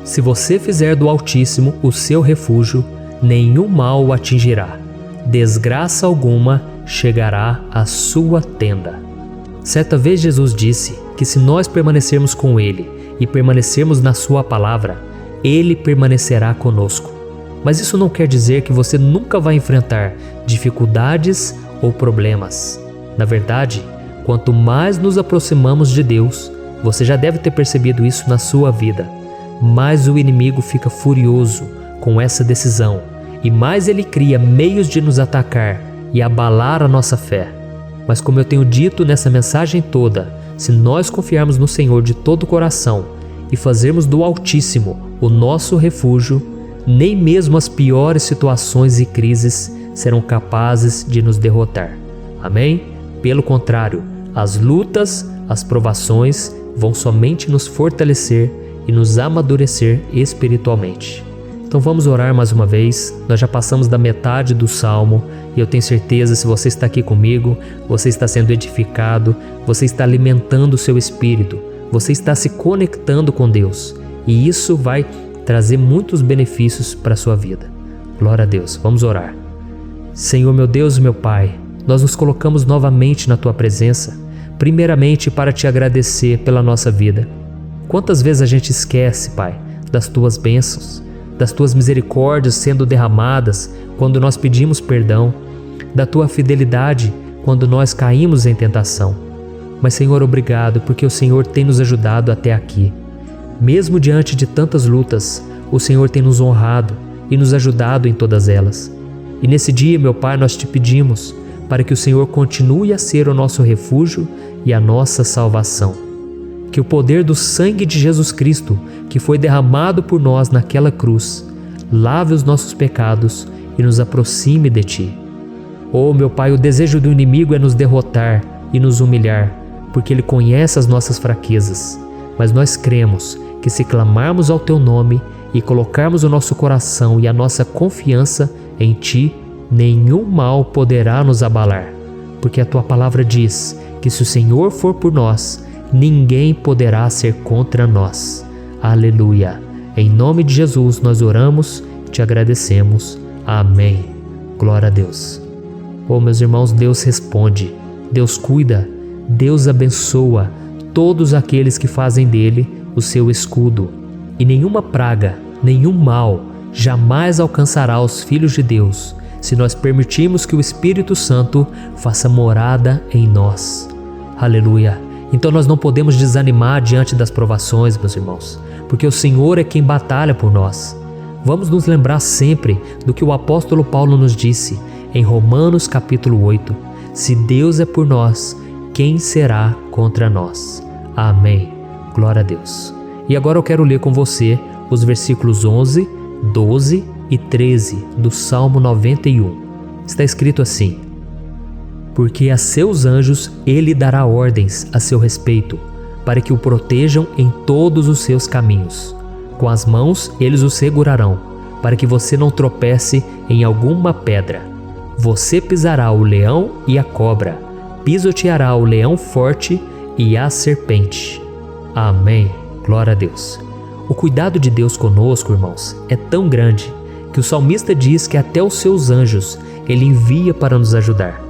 Se você fizer do Altíssimo o seu refúgio, nenhum mal o atingirá, desgraça alguma chegará à sua tenda. Certa vez Jesus disse que se nós permanecermos com Ele e permanecermos na sua palavra, Ele permanecerá conosco. Mas isso não quer dizer que você nunca vai enfrentar dificuldades ou problemas. Na verdade, quanto mais nos aproximamos de Deus, você já deve ter percebido isso na sua vida, mais o inimigo fica furioso com essa decisão e mais ele cria meios de nos atacar e abalar a nossa fé. Mas como eu tenho dito nessa mensagem toda, se nós confiarmos no Senhor de todo o coração e fazermos do Altíssimo o nosso refúgio, nem mesmo as piores situações e crises serão capazes de nos derrotar. Amém? Pelo contrário, as lutas, as provações vão somente nos fortalecer e nos amadurecer espiritualmente. Então vamos orar mais uma vez. Nós já passamos da metade do Salmo e eu tenho certeza, se você está aqui comigo, você está sendo edificado, você está alimentando o seu espírito, você está se conectando com Deus e isso vai trazer muitos benefícios para a sua vida. Glória a Deus. Vamos orar. Senhor, meu Deus e meu Pai, nós nos colocamos novamente na Tua presença, primeiramente para Te agradecer pela nossa vida. Quantas vezes a gente esquece, Pai, das Tuas bênçãos, das Tuas misericórdias sendo derramadas quando nós pedimos perdão, da Tua fidelidade quando nós caímos em tentação. Mas, Senhor, obrigado, porque o Senhor tem nos ajudado até aqui. Mesmo diante de tantas lutas, o Senhor tem nos honrado e nos ajudado em todas elas. E nesse dia, meu Pai, nós Te pedimos para que o Senhor continue a ser o nosso refúgio e a nossa salvação. Que o poder do sangue de Jesus Cristo, que foi derramado por nós naquela cruz, lave os nossos pecados e nos aproxime de Ti. Oh, meu Pai, o desejo do inimigo é nos derrotar e nos humilhar, porque ele conhece as nossas fraquezas. Mas nós cremos que se clamarmos ao Teu nome e colocarmos o nosso coração e a nossa confiança em Ti, nenhum mal poderá nos abalar, porque a Tua palavra diz que se o Senhor for por nós, ninguém poderá ser contra nós. Aleluia! Em nome de Jesus nós oramos, Te agradecemos. Amém. Glória a Deus. Oh, meus irmãos, Deus responde, Deus cuida, Deus abençoa todos aqueles que fazem dele o seu escudo. E nenhuma praga, nenhum mal jamais alcançará os filhos de Deus, se nós permitirmos que o Espírito Santo faça morada em nós. Aleluia! Então nós não podemos desanimar diante das provações, meus irmãos, porque o Senhor é quem batalha por nós. Vamos nos lembrar sempre do que o apóstolo Paulo nos disse em Romanos capítulo 8. Se Deus é por nós, quem será contra nós? Amém. Glória a Deus. E agora eu quero ler com você os versículos 11, 12 e 13 do Salmo 91. Está escrito assim: Porque a seus anjos ele dará ordens a seu respeito, para que o protejam em todos os seus caminhos. Com as mãos eles o segurarão, para que você não tropece em alguma pedra. Você pisará o leão e a cobra, pisoteará o leão forte e a serpente. Amém. Glória a Deus. O cuidado de Deus conosco, irmãos, é tão grande que o salmista diz que até os seus anjos ele envia para nos ajudar.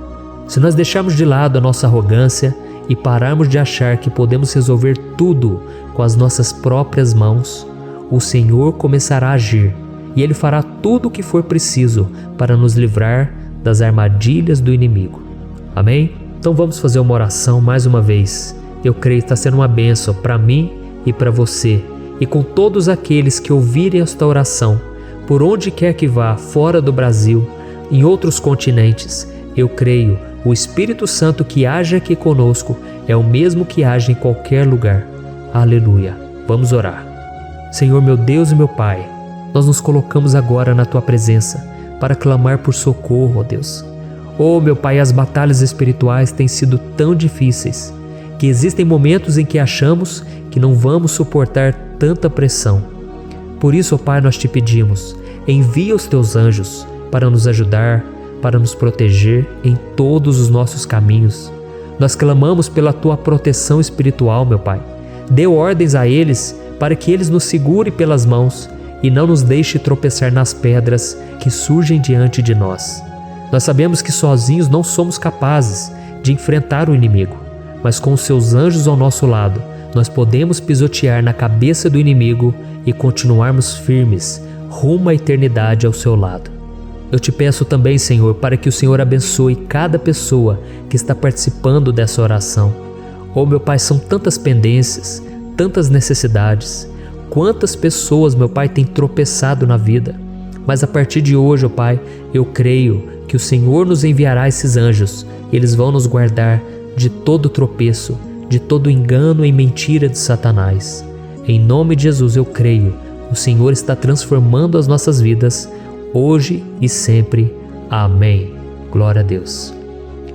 Se nós deixarmos de lado a nossa arrogância e pararmos de achar que podemos resolver tudo com as nossas próprias mãos, o Senhor começará a agir e Ele fará tudo o que for preciso para nos livrar das armadilhas do inimigo. Amém? Então vamos fazer uma oração mais uma vez. Eu creio que está sendo uma bênção para mim e para você, e com todos aqueles que ouvirem esta oração, por onde quer que vá, fora do Brasil, em outros continentes, eu creio, o Espírito Santo que age aqui conosco é o mesmo que age em qualquer lugar. Aleluia. Vamos orar. Senhor, meu Deus e meu Pai, nós nos colocamos agora na Tua presença para clamar por socorro, ó Deus. Oh, meu Pai, as batalhas espirituais têm sido tão difíceis que existem momentos em que achamos que não vamos suportar tanta pressão. Por isso, ó Pai, nós te pedimos, envia os Teus anjos para nos ajudar, para nos proteger em todos os nossos caminhos. Nós clamamos pela Tua proteção espiritual, meu Pai. Dê ordens a eles para que eles nos segurem pelas mãos e não nos deixe tropeçar nas pedras que surgem diante de nós. Nós sabemos que sozinhos não somos capazes de enfrentar o inimigo, mas com os Seus anjos ao nosso lado, nós podemos pisotear na cabeça do inimigo e continuarmos firmes rumo à eternidade ao Seu lado. Eu te peço também, Senhor, para que o Senhor abençoe cada pessoa que está participando dessa oração. Oh, meu Pai, são tantas pendências, tantas necessidades. Quantas pessoas, meu Pai, têm tropeçado na vida. Mas a partir de hoje, oh Pai, eu creio que o Senhor nos enviará esses anjos e eles vão nos guardar de todo tropeço, de todo engano e mentira de Satanás. Em nome de Jesus eu creio, o Senhor está transformando as nossas vidas, hoje e sempre. Amém. Glória a Deus.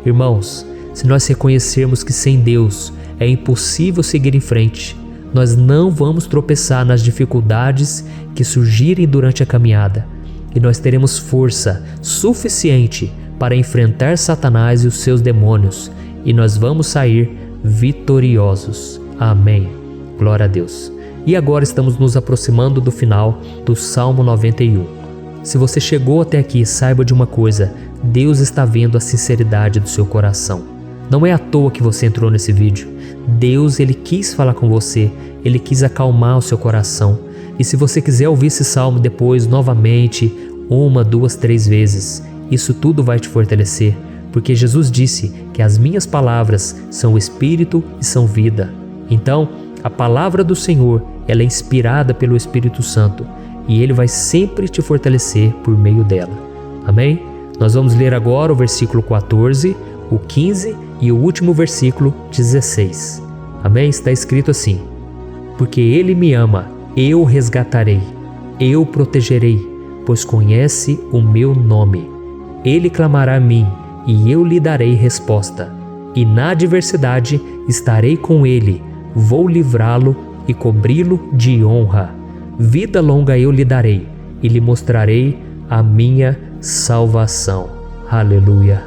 Irmãos, se nós reconhecermos que sem Deus é impossível seguir em frente, nós não vamos tropeçar nas dificuldades que surgirem durante a caminhada e nós teremos força suficiente para enfrentar Satanás e os seus demônios e nós vamos sair vitoriosos. Amém. Glória a Deus. E agora estamos nos aproximando do final do Salmo 91. Se você chegou até aqui, saiba de uma coisa: Deus está vendo a sinceridade do seu coração. Não é à toa que você entrou nesse vídeo. Deus, Ele quis falar com você, Ele quis acalmar o seu coração. E se você quiser ouvir esse salmo depois, novamente, 1, 2, 3 vezes, isso tudo vai te fortalecer, porque Jesus disse que as minhas palavras são espírito e são vida. Então, a palavra do Senhor, ela é inspirada pelo Espírito Santo e Ele vai sempre te fortalecer por meio dela. Amém? Nós vamos ler agora o versículo 14, o 15 e o último versículo 16. Amém? Está escrito assim: porque Ele me ama, eu o resgatarei, eu o protegerei, pois conhece o meu nome. Ele clamará a mim e eu lhe darei resposta. E na adversidade estarei com ele, vou livrá-lo e cobri-lo de honra. Vida longa eu lhe darei e lhe mostrarei a minha salvação. Aleluia.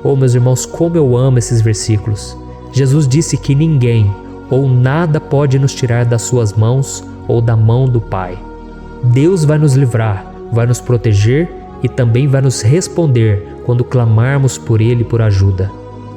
Oh, meus irmãos, como eu amo esses versículos. Jesus disse que ninguém ou nada pode nos tirar das suas mãos ou da mão do Pai. Deus vai nos livrar, vai nos proteger e também vai nos responder quando clamarmos por Ele por ajuda.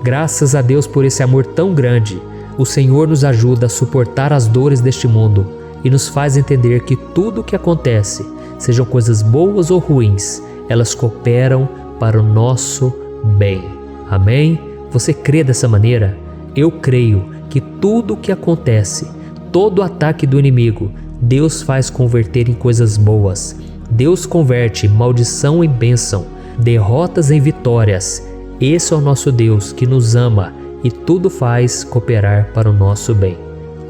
Graças a Deus por esse amor tão grande, o Senhor nos ajuda a suportar as dores deste mundo e nos faz entender que tudo o que acontece, sejam coisas boas ou ruins, elas cooperam para o nosso bem. Amém? Você crê dessa maneira? Eu creio que tudo o que acontece, todo ataque do inimigo, Deus faz converter em coisas boas. Deus converte maldição em bênção, derrotas em vitórias. Esse é o nosso Deus que nos ama e tudo faz cooperar para o nosso bem.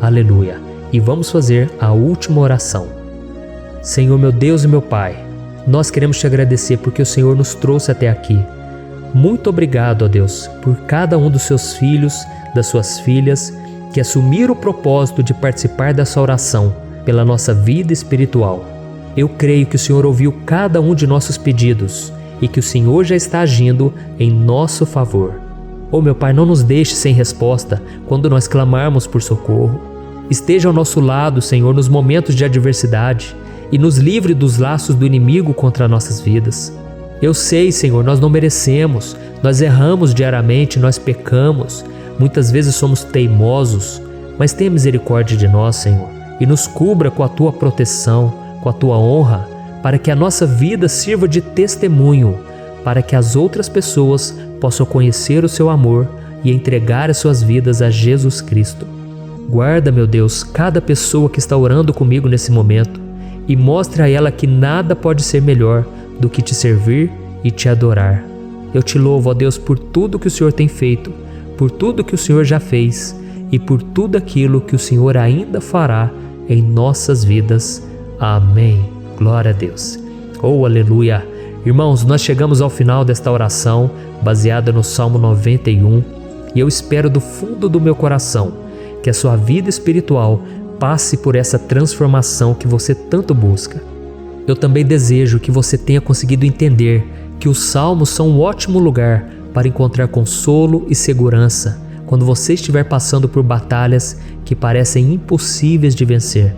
Aleluia! E vamos fazer a última oração. Senhor, meu Deus e meu Pai, nós queremos te agradecer porque o Senhor nos trouxe até aqui. Muito obrigado, ó Deus, por cada um dos seus filhos, das suas filhas, que assumiram o propósito de participar dessa oração pela nossa vida espiritual. Eu creio que o Senhor ouviu cada um de nossos pedidos e que o Senhor já está agindo em nosso favor. Oh, meu Pai, não nos deixe sem resposta quando nós clamarmos por socorro. Esteja ao nosso lado, Senhor, nos momentos de adversidade e nos livre dos laços do inimigo contra nossas vidas. Eu sei, Senhor, nós não merecemos, nós erramos diariamente, nós pecamos, muitas vezes somos teimosos, mas tenha misericórdia de nós, Senhor, e nos cubra com a Tua proteção, com a Tua honra, para que a nossa vida sirva de testemunho, para que as outras pessoas possam conhecer o Seu amor e entregar as suas vidas a Jesus Cristo. Guarda, meu Deus, cada pessoa que está orando comigo nesse momento. e mostre a ela que nada pode ser melhor do que te servir e te adorar. Eu te louvo, ó Deus, por tudo que o Senhor tem feito, por tudo que o Senhor já fez e por tudo aquilo que o Senhor ainda fará em nossas vidas. Amém. Glória a Deus. Oh, aleluia. Irmãos, nós chegamos ao final desta oração baseada no Salmo 91 e eu espero do fundo do meu coração que a sua vida espiritual passe por essa transformação que você tanto busca. Eu também desejo que você tenha conseguido entender que os salmos são um ótimo lugar para encontrar consolo e segurança quando você estiver passando por batalhas que parecem impossíveis de vencer.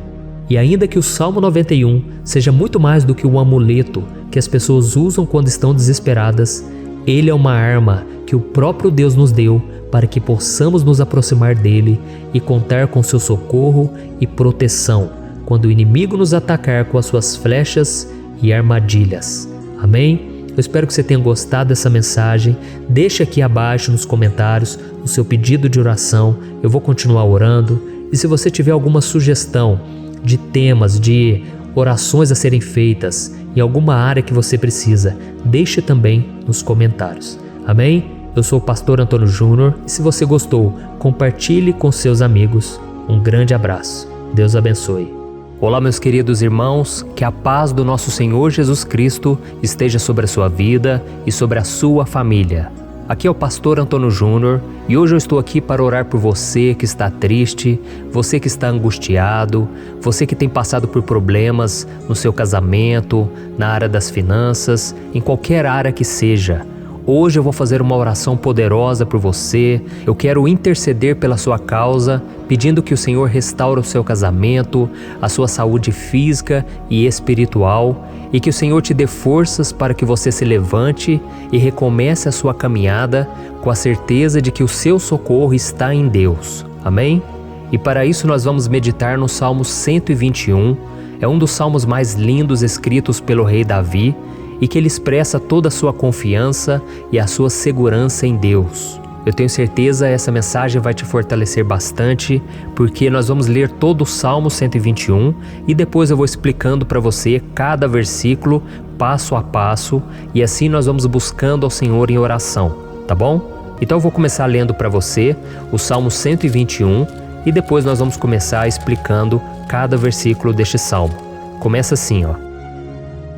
E ainda que o Salmo 91 seja muito mais do que um amuleto que as pessoas usam quando estão desesperadas, ele é uma arma que o próprio Deus nos deu para que possamos nos aproximar dele e contar com seu socorro e proteção quando o inimigo nos atacar com as suas flechas e armadilhas. Amém? Eu espero que você tenha gostado dessa mensagem. Deixe aqui abaixo nos comentários o seu pedido de oração. Eu vou continuar orando. E se você tiver alguma sugestão de temas, de orações a serem feitas em alguma área que você precisa, deixe também nos comentários. Amém? Eu sou o pastor Antônio Júnior e se você gostou, compartilhe com seus amigos. Um grande abraço. Deus abençoe. Olá, meus queridos irmãos, que a paz do nosso Senhor Jesus Cristo esteja sobre a sua vida e sobre a sua família. Aqui é o pastor Antônio Júnior e hoje eu estou aqui para orar por você que está triste, você que está angustiado, você que tem passado por problemas no seu casamento, na área das finanças, em qualquer área que seja. Hoje eu vou fazer uma oração poderosa por você. Eu quero interceder pela sua causa, pedindo que o Senhor restaure o seu casamento, a sua saúde física e espiritual, e que o Senhor te dê forças para que você se levante e recomece a sua caminhada com a certeza de que o seu socorro está em Deus. Amém? E para isso nós vamos meditar no Salmo 121. É um dos salmos mais lindos escritos pelo rei Davi, e que ele expressa toda a sua confiança e a sua segurança em Deus. Eu tenho certeza que essa mensagem vai te fortalecer bastante, porque nós vamos ler todo o Salmo 121 e depois eu vou explicando para você cada versículo, passo a passo, e assim nós vamos buscando ao Senhor em oração, tá bom? Então eu vou começar lendo para você o Salmo 121 e depois nós vamos começar explicando cada versículo deste salmo. Começa assim, ó.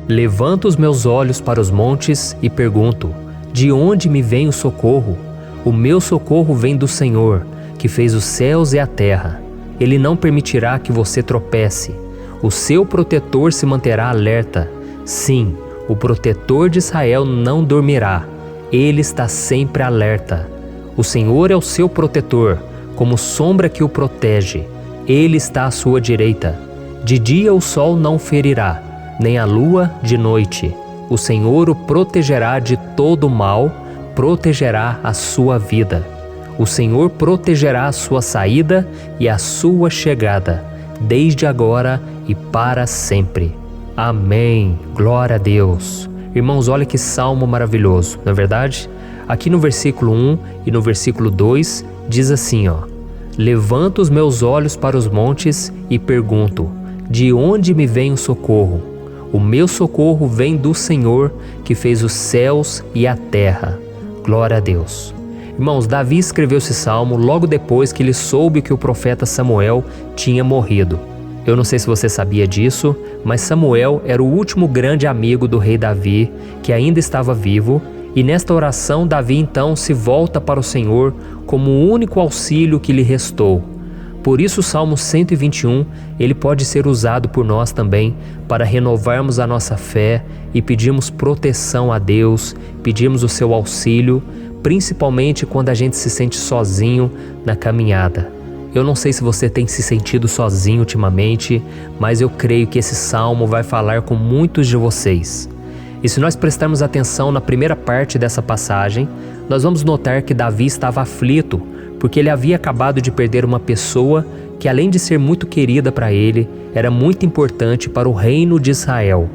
Levanto os meus olhos para os montes e pergunto: de onde me vem o socorro? O meu socorro vem do Senhor, que fez os céus e a terra. Ele não permitirá que você tropece. O seu protetor se manterá alerta. Sim, o protetor de Israel não dormirá. Ele está sempre alerta. O Senhor é o seu protetor, como sombra que o protege. Ele está à sua direita. De dia o sol não ferirá, nem a lua de noite. O Senhor o protegerá de todo mal, protegerá a sua vida. O Senhor protegerá a sua saída e a sua chegada, desde agora e para sempre. Amém. Glória a Deus. Irmãos, olha que salmo maravilhoso, não é verdade? Aqui no versículo 1 e no versículo 2 diz assim, ó: Levanto os meus olhos para os montes e pergunto: de onde me vem o socorro? O meu socorro vem do Senhor, que fez os céus e a terra. Glória a Deus. Irmãos, Davi escreveu esse salmo logo depois que ele soube que o profeta Samuel tinha morrido. Eu não sei se você sabia disso, mas Samuel era o último grande amigo do rei Davi, que ainda estava vivo, e nesta oração Davi então se volta para o Senhor como o único auxílio que lhe restou. Por isso o Salmo 121, ele pode ser usado por nós também para renovarmos a nossa fé e pedirmos proteção a Deus, pedirmos o seu auxílio, principalmente quando a gente se sente sozinho na caminhada. Eu não sei se você tem se sentido sozinho ultimamente, mas eu creio que esse salmo vai falar com muitos de vocês. E se nós prestarmos atenção na primeira parte dessa passagem, nós vamos notar que Davi estava aflito, porque ele havia acabado de perder uma pessoa que, além de ser muito querida para ele, era muito importante para o reino de Israel.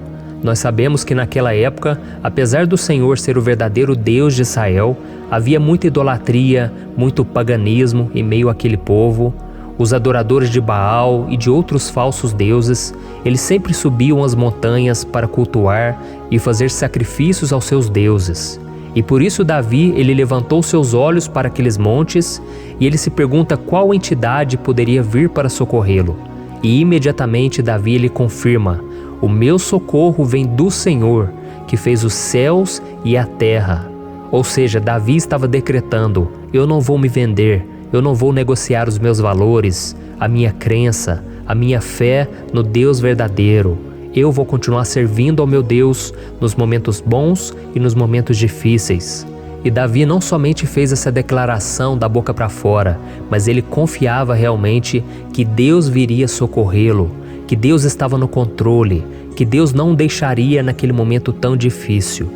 Nós sabemos que naquela época, apesar do Senhor ser o verdadeiro Deus de Israel, havia muita idolatria, muito paganismo em meio àquele povo. Os adoradores de Baal e de outros falsos deuses, eles sempre subiam as montanhas para cultuar e fazer sacrifícios aos seus deuses. E por isso Davi, ele levantou seus olhos para aqueles montes e ele se pergunta qual entidade poderia vir para socorrê-lo. E imediatamente Davi ele confirma: o meu socorro vem do Senhor, que fez os céus e a terra. Ou seja, Davi estava decretando: eu não vou me vender, eu não vou negociar os meus valores, a minha crença, a minha fé no Deus verdadeiro. Eu vou continuar servindo ao meu Deus nos momentos bons e nos momentos difíceis. E Davi não somente fez essa declaração da boca para fora, mas ele confiava realmente que Deus viria socorrê-lo, que Deus estava no controle, que Deus não o deixaria naquele momento tão difícil.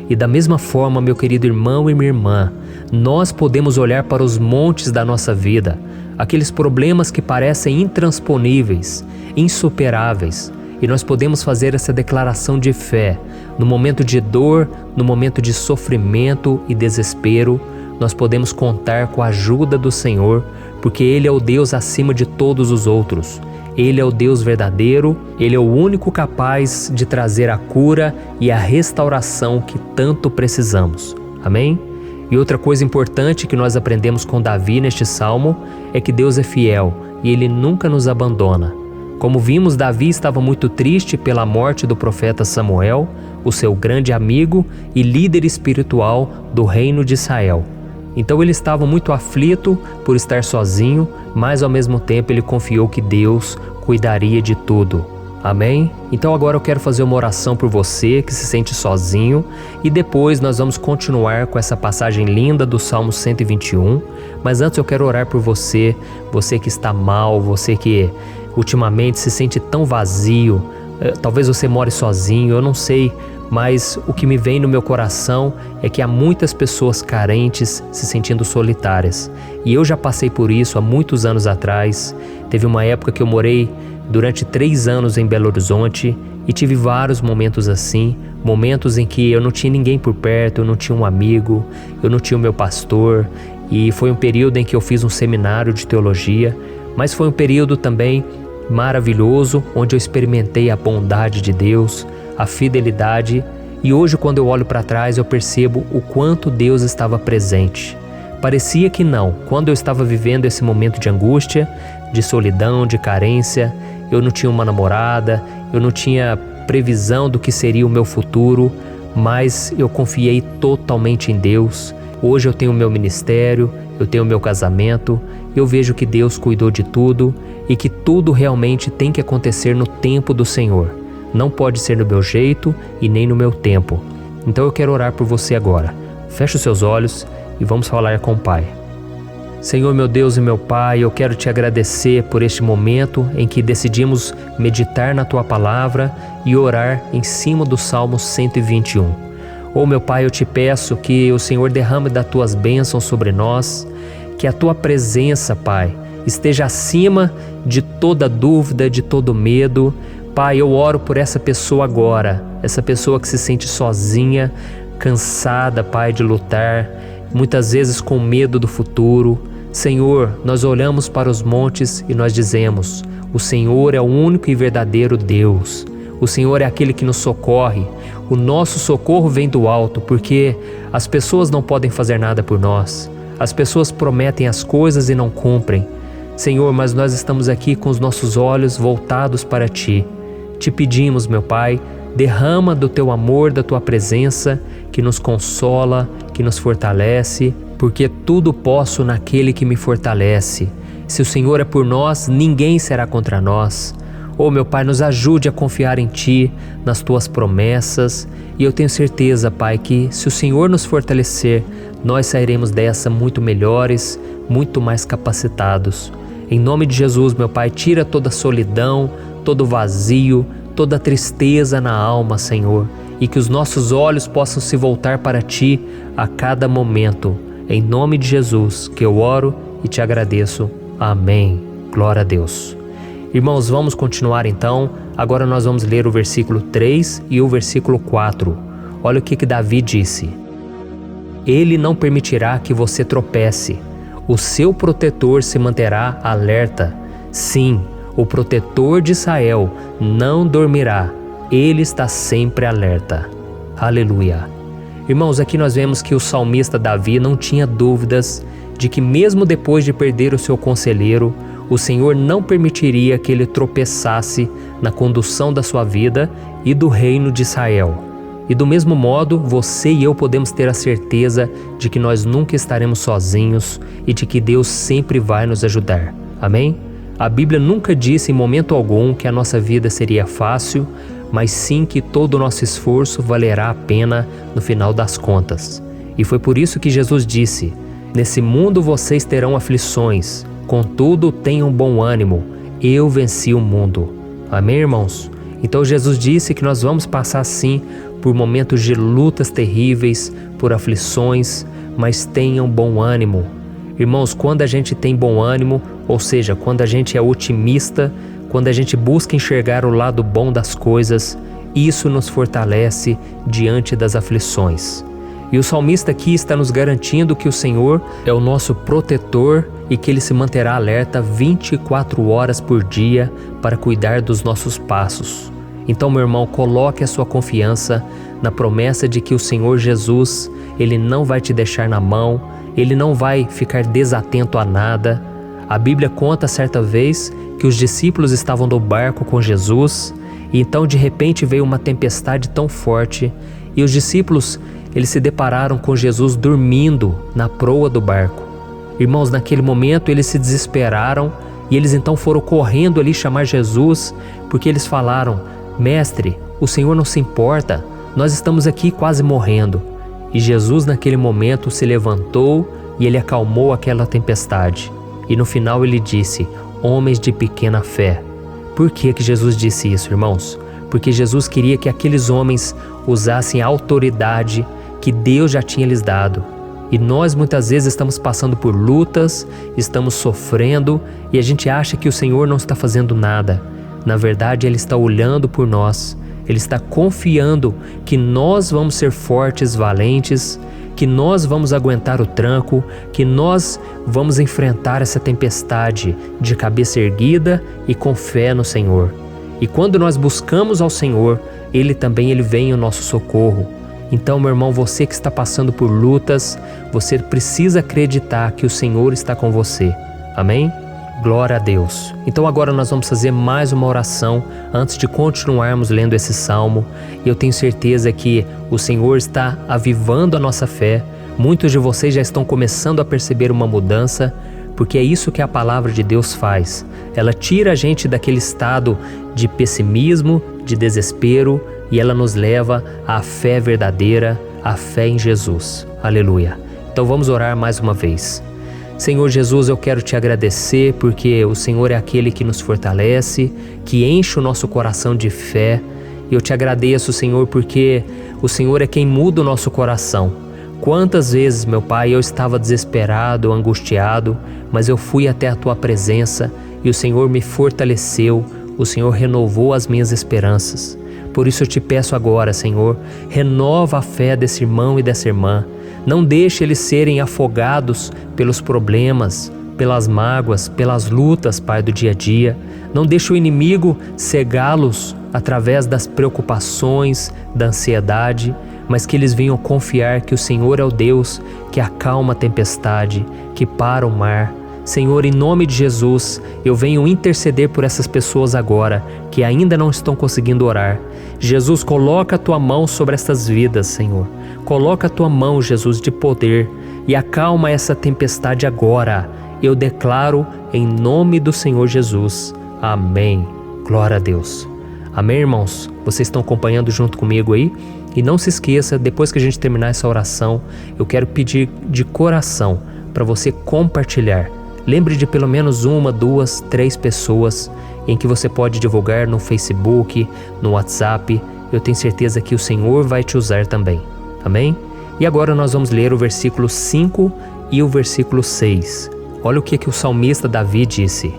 E da mesma forma, meu querido irmão e minha irmã, nós podemos olhar para os montes da nossa vida, aqueles problemas que parecem intransponíveis, insuperáveis, e nós podemos fazer essa declaração de fé. No momento de dor, no momento de sofrimento e desespero, nós podemos contar com a ajuda do Senhor, porque Ele é o Deus acima de todos os outros. Ele é o Deus verdadeiro, Ele é o único capaz de trazer a cura e a restauração que tanto precisamos. Amém? E outra coisa importante que nós aprendemos com Davi neste salmo é que Deus é fiel e Ele nunca nos abandona. Como vimos, Davi estava muito triste pela morte do profeta Samuel, o seu grande amigo e líder espiritual do reino de Israel. Então ele estava muito aflito por estar sozinho, mas ao mesmo tempo ele confiou que Deus cuidaria de tudo. Amém? Então agora eu quero fazer uma oração por você que se sente sozinho e depois nós vamos continuar com essa passagem linda do Salmo 121. Mas antes eu quero orar por você, você que está mal, você que ultimamente se sente tão vazio, talvez você more sozinho, eu não sei, mas o que me vem no meu coração é que há muitas pessoas carentes se sentindo solitárias. E eu já passei por isso há muitos anos atrás. Teve uma época que eu morei durante 3 anos em Belo Horizonte e tive vários momentos assim, momentos em que eu não tinha ninguém por perto, eu não tinha um amigo, eu não tinha o meu pastor, e foi um período em que eu fiz um seminário de teologia, mas foi um período também maravilhoso, onde eu experimentei a bondade de Deus, a fidelidade, e hoje quando eu olho para trás eu percebo o quanto Deus estava presente. Parecia que não, quando eu estava vivendo esse momento de angústia, de solidão, de carência, eu não tinha uma namorada, eu não tinha previsão do que seria o meu futuro, mas eu confiei totalmente em Deus. Hoje eu tenho o meu ministério, eu tenho o meu casamento, eu vejo que Deus cuidou de tudo e que tudo realmente tem que acontecer no tempo do Senhor. Não pode ser no meu jeito e nem no meu tempo. Então eu quero orar por você agora. Feche os seus olhos e vamos falar com o Pai. Senhor, meu Deus e meu Pai, eu quero te agradecer por este momento em que decidimos meditar na Tua Palavra e orar em cima do Salmo 121. Oh, meu Pai, eu te peço que o Senhor derrame das Tuas bênçãos sobre nós, que a Tua presença, Pai, esteja acima de toda dúvida, de todo medo. Pai, eu oro por essa pessoa agora, essa pessoa que se sente sozinha, cansada, Pai, de lutar, muitas vezes com medo do futuro. Senhor, nós olhamos para os montes e nós dizemos: o Senhor é o único e verdadeiro Deus. O Senhor é aquele que nos socorre. O nosso socorro vem do alto, porque as pessoas não podem fazer nada por nós. As pessoas prometem as coisas e não cumprem. Senhor, mas nós estamos aqui com os nossos olhos voltados para Ti. Te pedimos, meu Pai, derrama do Teu amor, da Tua presença, que nos consola, que nos fortalece, porque tudo posso naquele que me fortalece. Se o Senhor é por nós, ninguém será contra nós. Oh, meu Pai, nos ajude a confiar em Ti, nas Tuas promessas, e eu tenho certeza, Pai, que se o Senhor nos fortalecer, nós sairemos dessa muito melhores, muito mais capacitados. Em nome de Jesus, meu Pai, tira toda a solidão, todo o vazio, toda a tristeza na alma, Senhor, e que os nossos olhos possam se voltar para Ti a cada momento. Em nome de Jesus que eu oro e te agradeço. Amém. Glória a Deus. Irmãos, vamos continuar então. Agora nós vamos ler o versículo 3 e o versículo 4. Olha o que Davi disse: Ele não permitirá que você tropece. O seu protetor se manterá alerta. Sim, o protetor de Israel não dormirá. Ele está sempre alerta. Aleluia. Irmãos, aqui nós vemos que o salmista Davi não tinha dúvidas de que mesmo depois de perder o seu conselheiro, o Senhor não permitiria que ele tropeçasse na condução da sua vida e do reino de Israel. E do mesmo modo, você e eu podemos ter a certeza de que nós nunca estaremos sozinhos e de que Deus sempre vai nos ajudar. Amém? A Bíblia nunca disse em momento algum que a nossa vida seria fácil, mas sim que todo o nosso esforço valerá a pena no final das contas. E foi por isso que Jesus disse: nesse mundo vocês terão aflições, contudo tenham bom ânimo, eu venci o mundo. Amém, irmãos? Então Jesus disse que nós vamos passar sim por momentos de lutas terríveis, por aflições, mas tenham bom ânimo. Irmãos, quando a gente tem bom ânimo, ou seja, quando a gente é otimista, quando a gente busca enxergar o lado bom das coisas, isso nos fortalece diante das aflições. E o salmista aqui está nos garantindo que o Senhor é o nosso protetor e que Ele se manterá alerta 24 horas por dia para cuidar dos nossos passos. Então, meu irmão, coloque a sua confiança na promessa de que o Senhor Jesus, Ele não vai te deixar na mão, Ele não vai ficar desatento a nada. A Bíblia conta certa vez que os discípulos estavam no barco com Jesus e então de repente veio uma tempestade tão forte e os discípulos eles se depararam com Jesus dormindo na proa do barco. Irmãos, naquele momento eles se desesperaram e eles então foram correndo ali chamar Jesus porque eles falaram: Mestre, o Senhor não se importa, nós estamos aqui quase morrendo. E Jesus naquele momento se levantou e Ele acalmou aquela tempestade. E no final Ele disse: homens de pequena fé. Por que Jesus disse isso, irmãos? Porque Jesus queria que aqueles homens usassem a autoridade que Deus já tinha lhes dado. E nós muitas vezes estamos passando por lutas, estamos sofrendo e a gente acha que o Senhor não está fazendo nada. Na verdade, Ele está olhando por nós. Ele está confiando que nós vamos ser fortes, valentes, que nós vamos aguentar o tranco, que nós vamos enfrentar essa tempestade de cabeça erguida e com fé no Senhor. E quando nós buscamos ao Senhor, Ele vem em nosso socorro. Então, meu irmão, você que está passando por lutas, você precisa acreditar que o Senhor está com você. Amém? Glória a Deus. Então agora nós vamos fazer mais uma oração antes de continuarmos lendo esse salmo. E eu tenho certeza que o Senhor está avivando a nossa fé. Muitos de vocês já estão começando a perceber uma mudança, porque é isso que a palavra de Deus faz. Ela tira a gente daquele estado de pessimismo, de desespero, e ela nos leva à fé verdadeira, à fé em Jesus. Aleluia. Então vamos orar mais uma vez. Senhor Jesus, eu quero te agradecer porque o Senhor é aquele que nos fortalece, que enche o nosso coração de fé. Eu te agradeço, Senhor, porque o Senhor é quem muda o nosso coração. Quantas vezes, meu Pai, eu estava desesperado, angustiado, mas eu fui até a Tua presença e o Senhor me fortaleceu, o Senhor renovou as minhas esperanças. Por isso eu te peço agora, Senhor, renova a fé desse irmão e dessa irmã. Não deixe eles serem afogados pelos problemas, pelas mágoas, pelas lutas, Pai, do dia a dia. Não deixe o inimigo cegá-los através das preocupações, da ansiedade, mas que eles venham confiar que o Senhor é o Deus que acalma a tempestade, que para o mar. Senhor, em nome de Jesus, eu venho interceder por essas pessoas agora que ainda não estão conseguindo orar. Jesus, coloca a Tua mão sobre essas vidas, Senhor. Coloca a Tua mão, Jesus, de poder e acalma essa tempestade agora. Eu declaro em nome do Senhor Jesus. Amém. Glória a Deus. Amém, irmãos? Vocês estão acompanhando junto comigo aí? E não se esqueça, depois que a gente terminar essa oração, eu quero pedir de coração para você compartilhar. Lembre de pelo menos 1, 2, 3 pessoas em que você pode divulgar no Facebook, no WhatsApp. Eu tenho certeza que o Senhor vai te usar também. Amém? E agora nós vamos ler o versículo 5 e o versículo 6. Olha o que o salmista Davi disse.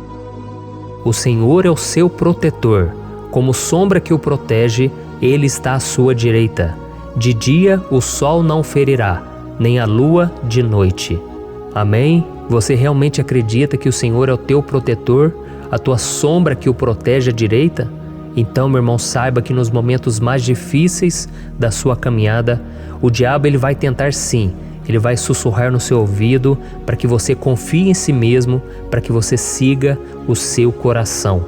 O Senhor é o seu protetor, como sombra que o protege, Ele está à sua direita. De dia o sol não ferirá, nem a lua de noite. Amém? Você realmente acredita que o Senhor é o teu protetor, a tua sombra que o protege à direita? Então, meu irmão, saiba que nos momentos mais difíceis da sua caminhada, o diabo ele vai tentar sim, ele vai sussurrar no seu ouvido para que você confie em si mesmo, para que você siga o seu coração.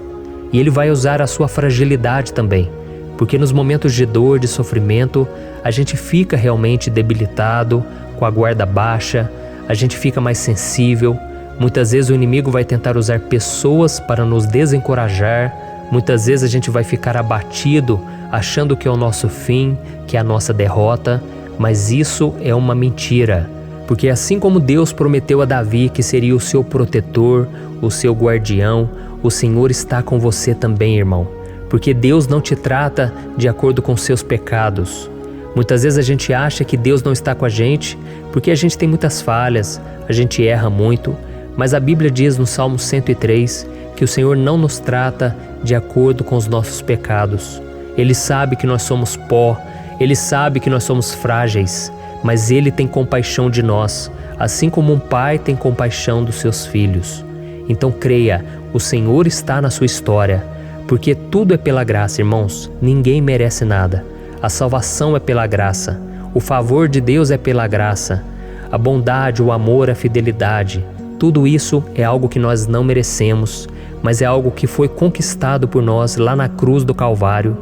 E ele vai usar a sua fragilidade também, porque nos momentos de dor, de sofrimento, a gente fica realmente debilitado, com a guarda baixa, a gente fica mais sensível. Muitas vezes o inimigo vai tentar usar pessoas para nos desencorajar. Muitas vezes a gente vai ficar abatido, achando que é o nosso fim, que é a nossa derrota, mas isso é uma mentira. Porque assim como Deus prometeu a Davi que seria o seu protetor, o seu guardião, o Senhor está com você também, irmão. Porque Deus não te trata de acordo com seus pecados. Muitas vezes a gente acha que Deus não está com a gente porque a gente tem muitas falhas, a gente erra muito, mas a Bíblia diz no Salmo 103 que o Senhor não nos trata de acordo com os nossos pecados. Ele sabe que nós somos pó, Ele sabe que nós somos frágeis, mas Ele tem compaixão de nós, assim como um pai tem compaixão dos seus filhos. Então creia, o Senhor está na sua história, porque tudo é pela graça, irmãos, ninguém merece nada. A salvação é pela graça, o favor de Deus é pela graça, a bondade, o amor, a fidelidade, tudo isso é algo que nós não merecemos, mas é algo que foi conquistado por nós lá na cruz do Calvário,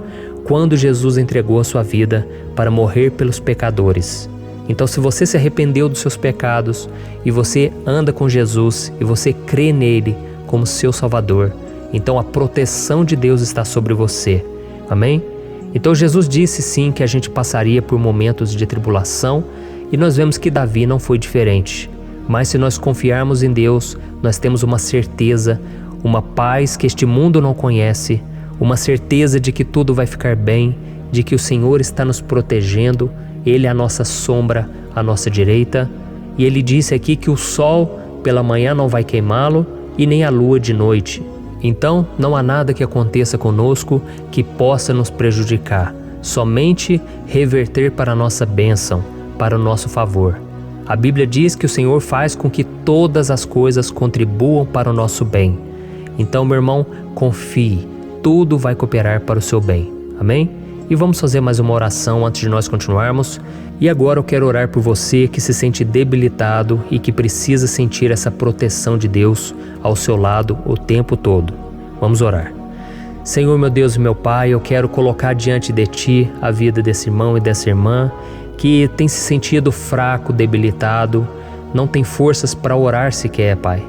quando Jesus entregou a sua vida para morrer pelos pecadores. Então, se você se arrependeu dos seus pecados e você anda com Jesus e você crê nele como seu Salvador, então a proteção de Deus está sobre você. Amém? Então Jesus disse sim que a gente passaria por momentos de tribulação e nós vemos que Davi não foi diferente. Mas se nós confiarmos em Deus, nós temos uma certeza, uma paz que este mundo não conhece, uma certeza de que tudo vai ficar bem, de que o Senhor está nos protegendo, Ele é a nossa sombra, a nossa direita. E Ele disse aqui que o sol pela manhã não vai queimá-lo e nem a lua de noite. Então, não há nada que aconteça conosco que possa nos prejudicar, somente reverter para a nossa bênção, para o nosso favor. A Bíblia diz que o Senhor faz com que todas as coisas contribuam para o nosso bem. Então, meu irmão, confie, tudo vai cooperar para o seu bem. Amém? E vamos fazer mais uma oração antes de nós continuarmos. E agora eu quero orar por você que se sente debilitado e que precisa sentir essa proteção de Deus ao seu lado o tempo todo. Vamos orar. Senhor, meu Deus e meu Pai, eu quero colocar diante de Ti a vida desse irmão e dessa irmã que tem se sentido fraco, debilitado, não tem forças para orar sequer, Pai.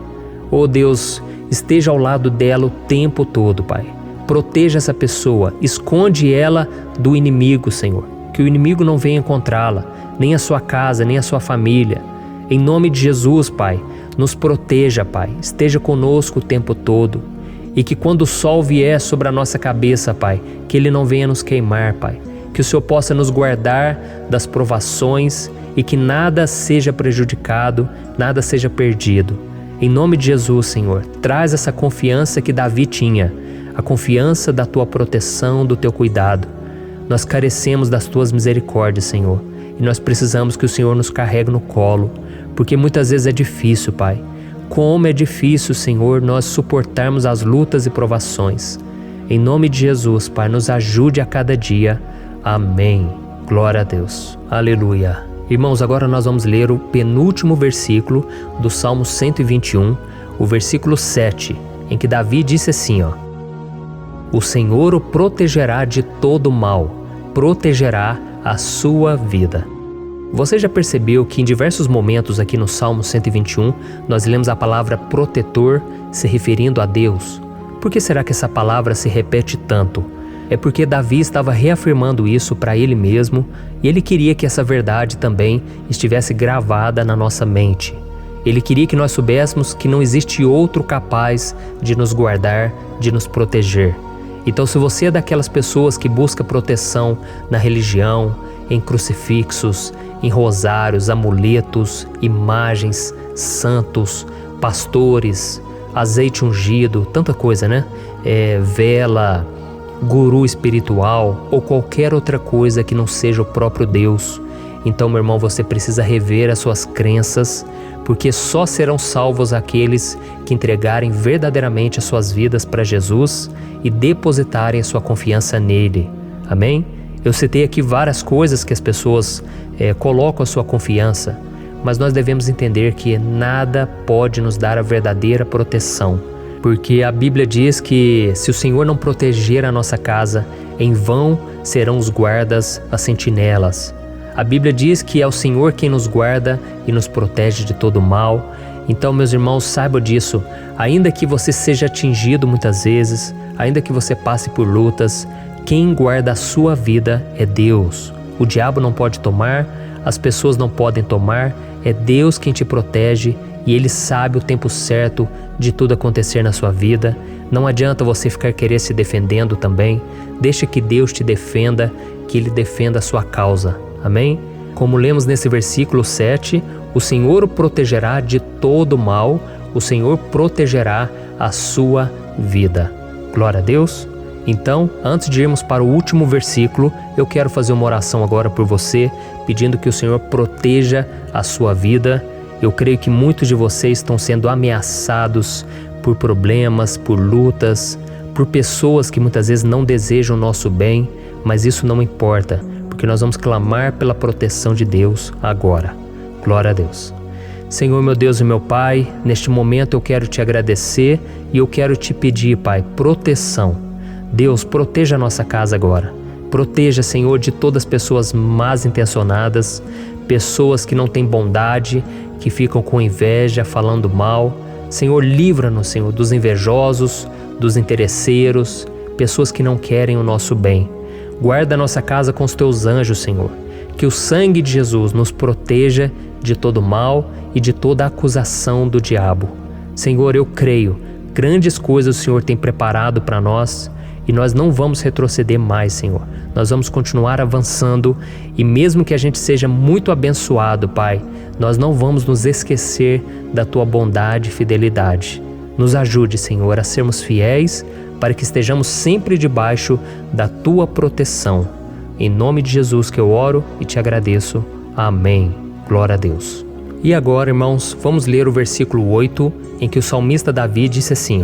Oh Deus, esteja ao lado dela o tempo todo, Pai. Proteja essa pessoa, esconde ela do inimigo, Senhor. Que o inimigo não venha encontrá-la, nem a sua casa, nem a sua família. Em nome de Jesus, Pai, nos proteja, Pai. Esteja conosco o tempo todo. E que quando o sol vier sobre a nossa cabeça, Pai, que ele não venha nos queimar, Pai. Que o Senhor possa nos guardar das provações e que nada seja prejudicado, nada seja perdido. Em nome de Jesus, Senhor, traz essa confiança que Davi tinha, a confiança da Tua proteção, do Teu cuidado. Nós carecemos das Tuas misericórdias, Senhor, e nós precisamos que o Senhor nos carregue no colo, porque muitas vezes é difícil, Pai. Como é difícil, Senhor, nós suportarmos as lutas e provações. Em nome de Jesus, Pai, nos ajude a cada dia. Amém. Glória a Deus. Aleluia. Irmãos, agora nós vamos ler o penúltimo versículo do Salmo 121, o versículo 7, em que Davi disse assim, ó: O Senhor o protegerá de todo mal, protegerá a sua vida. Você já percebeu que em diversos momentos aqui no Salmo 121, nós lemos a palavra protetor se referindo a Deus? Por que será que essa palavra se repete tanto? É porque Davi estava reafirmando isso para ele mesmo e ele queria que essa verdade também estivesse gravada na nossa mente. Ele queria que nós soubéssemos que não existe outro capaz de nos guardar, de nos proteger. Então, se você é daquelas pessoas que busca proteção na religião, em crucifixos, em rosários, amuletos, imagens, santos, pastores, azeite ungido, tanta coisa, né? Vela, guru espiritual ou qualquer outra coisa que não seja o próprio Deus. Então, meu irmão, você precisa rever as suas crenças, porque só serão salvos aqueles que entregarem verdadeiramente as suas vidas para Jesus e depositarem a sua confiança nele. Amém? Eu citei aqui várias coisas que as pessoas colocam a sua confiança, mas nós devemos entender que nada pode nos dar a verdadeira proteção, porque a Bíblia diz que se o Senhor não proteger a nossa casa, em vão serão os guardas, as sentinelas. A Bíblia diz que é o Senhor quem nos guarda e nos protege de todo mal. Então, meus irmãos, saibam disso. Ainda que você seja atingido muitas vezes, ainda que você passe por lutas, quem guarda a sua vida é Deus. O diabo não pode tomar, as pessoas não podem tomar, é Deus quem te protege e Ele sabe o tempo certo de tudo acontecer na sua vida. Não adianta você ficar querer se defendendo também. Deixa que Deus te defenda, que Ele defenda a sua causa. Amém? Como lemos nesse versículo 7, o Senhor o protegerá de todo mal, o Senhor protegerá a sua vida. Glória a Deus. Então, antes de irmos para o último versículo, eu quero fazer uma oração agora por você, pedindo que o Senhor proteja a sua vida. Eu creio que muitos de vocês estão sendo ameaçados por problemas, por lutas, por pessoas que muitas vezes não desejam o nosso bem, mas isso não importa, porque nós vamos clamar pela proteção de Deus agora. Glória a Deus. Senhor, meu Deus e meu Pai, neste momento eu quero te agradecer e eu quero te pedir, Pai, proteção. Deus, proteja a nossa casa agora. Proteja, Senhor, de todas as pessoas más intencionadas, pessoas que não têm bondade, que ficam com inveja, falando mal. Senhor, livra-nos, Senhor, dos invejosos, dos interesseiros, pessoas que não querem o nosso bem. Guarda a nossa casa com os teus anjos, Senhor. Que o sangue de Jesus nos proteja de todo mal e de toda acusação do diabo. Senhor, eu creio, grandes coisas o Senhor tem preparado para nós e nós não vamos retroceder mais, Senhor. Nós vamos continuar avançando e mesmo que a gente seja muito abençoado, Pai, nós não vamos nos esquecer da Tua bondade e fidelidade. Nos ajude, Senhor, a sermos fiéis para que estejamos sempre debaixo da Tua proteção. Em nome de Jesus que eu oro e te agradeço. Amém. Glória a Deus. E agora, irmãos, vamos ler o versículo 8, em que o salmista Davi disse assim,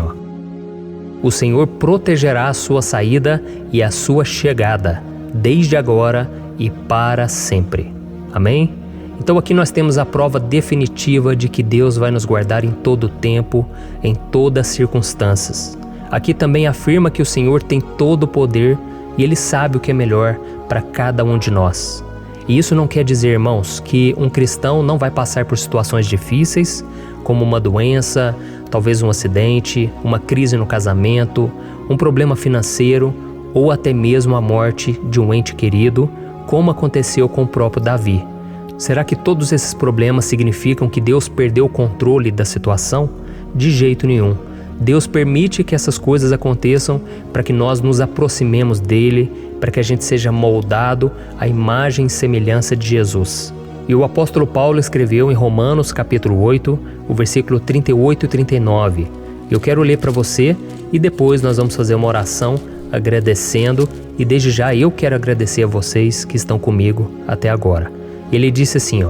O Senhor protegerá a sua saída e a sua chegada, desde agora e para sempre. Amém? Então aqui nós temos a prova definitiva de que Deus vai nos guardar em todo o tempo, em todas as circunstâncias. Aqui também afirma que o Senhor tem todo o poder e Ele sabe o que é melhor para cada um de nós. E isso não quer dizer, irmãos, que um cristão não vai passar por situações difíceis, como uma doença, talvez um acidente, uma crise no casamento, um problema financeiro ou até mesmo a morte de um ente querido, como aconteceu com o próprio Davi. Será que todos esses problemas significam que Deus perdeu o controle da situação? De jeito nenhum. Deus permite que essas coisas aconteçam para que nós nos aproximemos dele, para que a gente seja moldado à imagem e semelhança de Jesus. E o apóstolo Paulo escreveu em Romanos capítulo 8, o versículo 38 e 39. Eu quero ler para você e depois nós vamos fazer uma oração agradecendo e desde já eu quero agradecer a vocês que estão comigo até agora. Ele disse assim,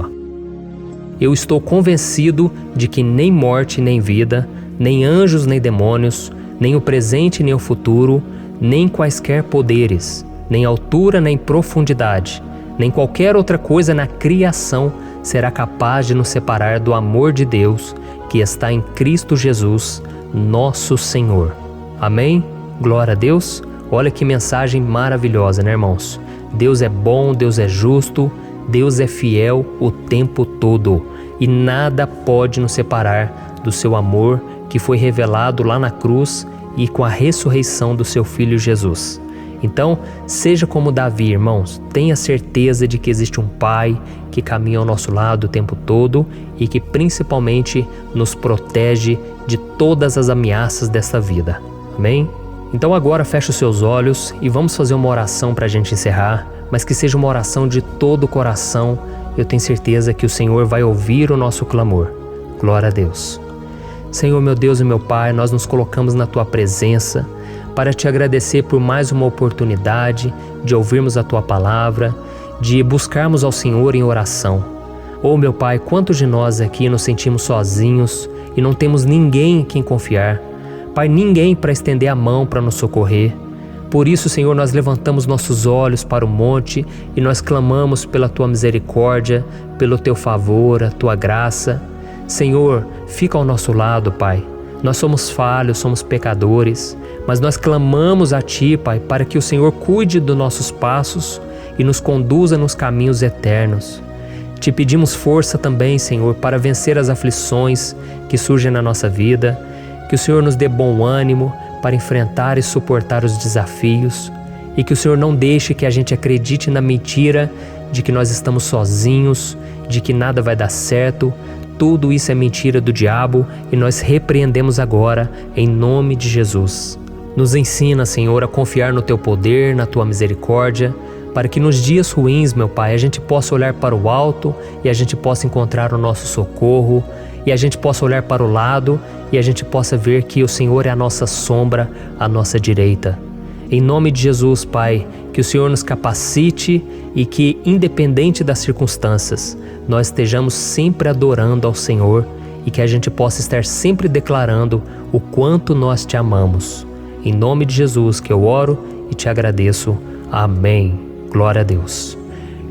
Eu estou convencido de que nem morte nem vida, nem anjos nem demônios, nem o presente nem o futuro, nem quaisquer poderes, nem altura nem profundidade, nem qualquer outra coisa na criação será capaz de nos separar do amor de Deus que está em Cristo Jesus, nosso Senhor. Amém? Glória a Deus. Olha que mensagem maravilhosa, né, irmãos? Deus é bom, Deus é justo, Deus é fiel o tempo todo e nada pode nos separar do seu amor que foi revelado lá na cruz e com a ressurreição do seu Filho Jesus. Então, seja como Davi, irmãos, tenha certeza de que existe um Pai que caminha ao nosso lado o tempo todo e que principalmente nos protege de todas as ameaças dessa vida. Amém? Então agora feche os seus olhos e vamos fazer uma oração para a gente encerrar, mas que seja uma oração de todo o coração. Eu tenho certeza que o Senhor vai ouvir o nosso clamor. Glória a Deus. Senhor, meu Deus e meu Pai, nós nos colocamos na Tua presença para Te agradecer por mais uma oportunidade de ouvirmos a Tua palavra, de buscarmos ao Senhor em oração. Oh, meu Pai, quantos de nós aqui nos sentimos sozinhos e não temos ninguém em quem confiar. Pai, ninguém para estender a mão para nos socorrer. Por isso, Senhor, nós levantamos nossos olhos para o monte e nós clamamos pela Tua misericórdia, pelo Teu favor, a Tua graça. Senhor, fica ao nosso lado, Pai. Nós somos falhos, somos pecadores, mas nós clamamos a Ti, Pai, para que o Senhor cuide dos nossos passos e nos conduza nos caminhos eternos. Te pedimos força também, Senhor, para vencer as aflições que surgem na nossa vida, que o Senhor nos dê bom ânimo para enfrentar e suportar os desafios e que o Senhor não deixe que a gente acredite na mentira de que nós estamos sozinhos, de que nada vai dar certo. Tudo isso é mentira do diabo e nós repreendemos agora em nome de Jesus. Nos ensina, Senhor, a confiar no Teu poder, na Tua misericórdia, para que nos dias ruins, meu Pai, a gente possa olhar para o alto e a gente possa encontrar o nosso socorro, e a gente possa olhar para o lado e a gente possa ver que o Senhor é a nossa sombra, a nossa direita. Em nome de Jesus, Pai, que o Senhor nos capacite e que, independente das circunstâncias, nós estejamos sempre adorando ao Senhor e que a gente possa estar sempre declarando o quanto nós Te amamos. Em nome de Jesus que eu oro e Te agradeço. Amém. Glória a Deus.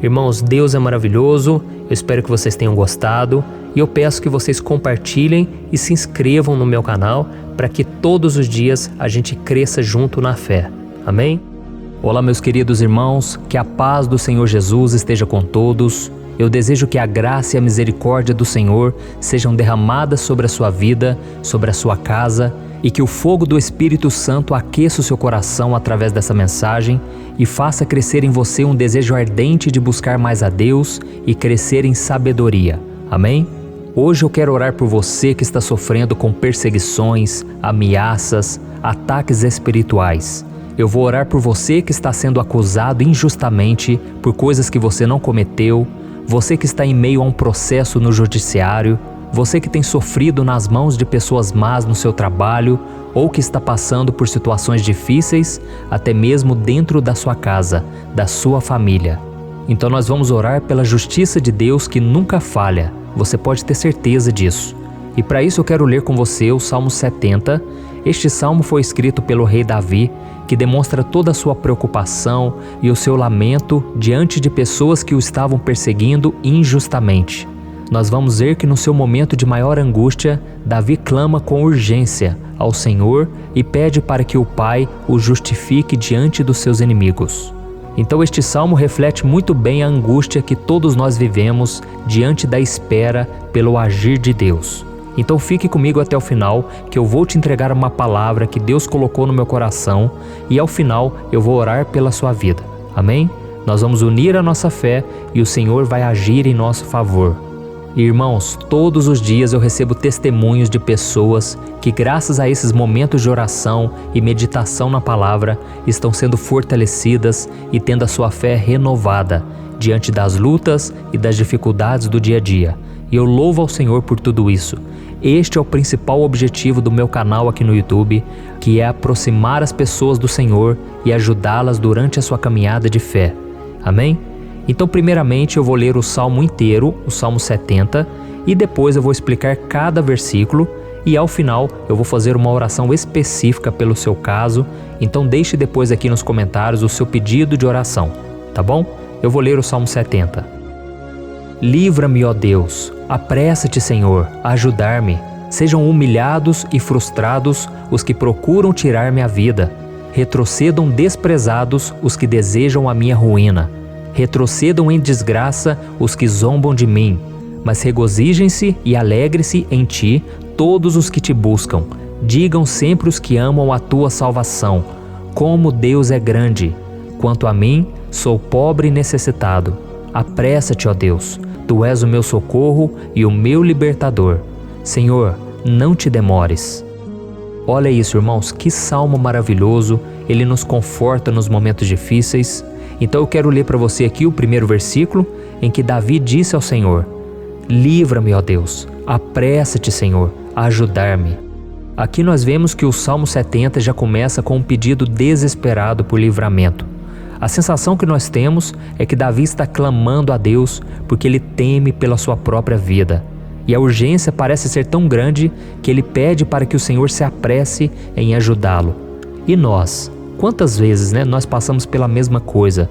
Irmãos, Deus é maravilhoso, eu espero que vocês tenham gostado e eu peço que vocês compartilhem e se inscrevam no meu canal para que todos os dias a gente cresça junto na fé. Amém? Olá, meus queridos irmãos, que a paz do Senhor Jesus esteja com todos. Eu desejo que a graça e a misericórdia do Senhor sejam derramadas sobre a sua vida, sobre a sua casa, e que o fogo do Espírito Santo aqueça o seu coração através dessa mensagem e faça crescer em você um desejo ardente de buscar mais a Deus e crescer em sabedoria. Amém? Hoje eu quero orar por você que está sofrendo com perseguições, ameaças, ataques espirituais. Eu vou orar por você que está sendo acusado injustamente por coisas que você não cometeu, você que está em meio a um processo no judiciário, você que tem sofrido nas mãos de pessoas más no seu trabalho ou que está passando por situações difíceis, até mesmo dentro da sua casa, da sua família. Então nós vamos orar pela justiça de Deus que nunca falha, você pode ter certeza disso. E para isso eu quero ler com você o Salmo 70. Este salmo foi escrito pelo rei Davi, que demonstra toda a sua preocupação e o seu lamento diante de pessoas que o estavam perseguindo injustamente. Nós vamos ver que no seu momento de maior angústia, Davi clama com urgência ao Senhor e pede para que o Pai o justifique diante dos seus inimigos. Então este salmo reflete muito bem a angústia que todos nós vivemos diante da espera pelo agir de Deus. Então fique comigo até o final, que eu vou te entregar uma palavra que Deus colocou no meu coração e ao final eu vou orar pela sua vida. Amém? Nós vamos unir a nossa fé e o Senhor vai agir em nosso favor. Irmãos, todos os dias eu recebo testemunhos de pessoas que, graças a esses momentos de oração e meditação na palavra, estão sendo fortalecidas e tendo a sua fé renovada diante das lutas e das dificuldades do dia a dia. E eu louvo ao Senhor por tudo isso. Este é o principal objetivo do meu canal aqui no YouTube, que é aproximar as pessoas do Senhor e ajudá-las durante a sua caminhada de fé. Amém? Então, primeiramente, eu vou ler o Salmo inteiro, o Salmo 70, e depois eu vou explicar cada versículo e ao final eu vou fazer uma oração específica pelo seu caso. Então, deixe depois aqui nos comentários o seu pedido de oração, tá bom? Eu vou ler o Salmo 70. Livra-me, ó Deus, apressa-te, Senhor, a ajudar-me. Sejam humilhados e frustrados os que procuram tirar-me a vida. Retrocedam desprezados os que desejam a minha ruína. Retrocedam em desgraça os que zombam de mim, mas regozijem-se e alegre-se em ti todos os que te buscam. Digam sempre os que amam a tua salvação, como Deus é grande. Quanto a mim, sou pobre e necessitado. Apressa-te, ó Deus, tu és o meu socorro e o meu libertador. Senhor, não te demores. Olha isso, irmãos, que salmo maravilhoso, ele nos conforta nos momentos difíceis. Então eu quero ler para você aqui o primeiro versículo, em que Davi disse ao Senhor: livra-me, ó Deus, apressa-te, Senhor, a ajudar-me. Aqui nós vemos que o Salmo 70 já começa com um pedido desesperado por livramento. A sensação que nós temos é que Davi está clamando a Deus porque ele teme pela sua própria vida. E a urgência parece ser tão grande que ele pede para que o Senhor se apresse em ajudá-lo. E nós? Quantas vezes nós passamos pela mesma coisa?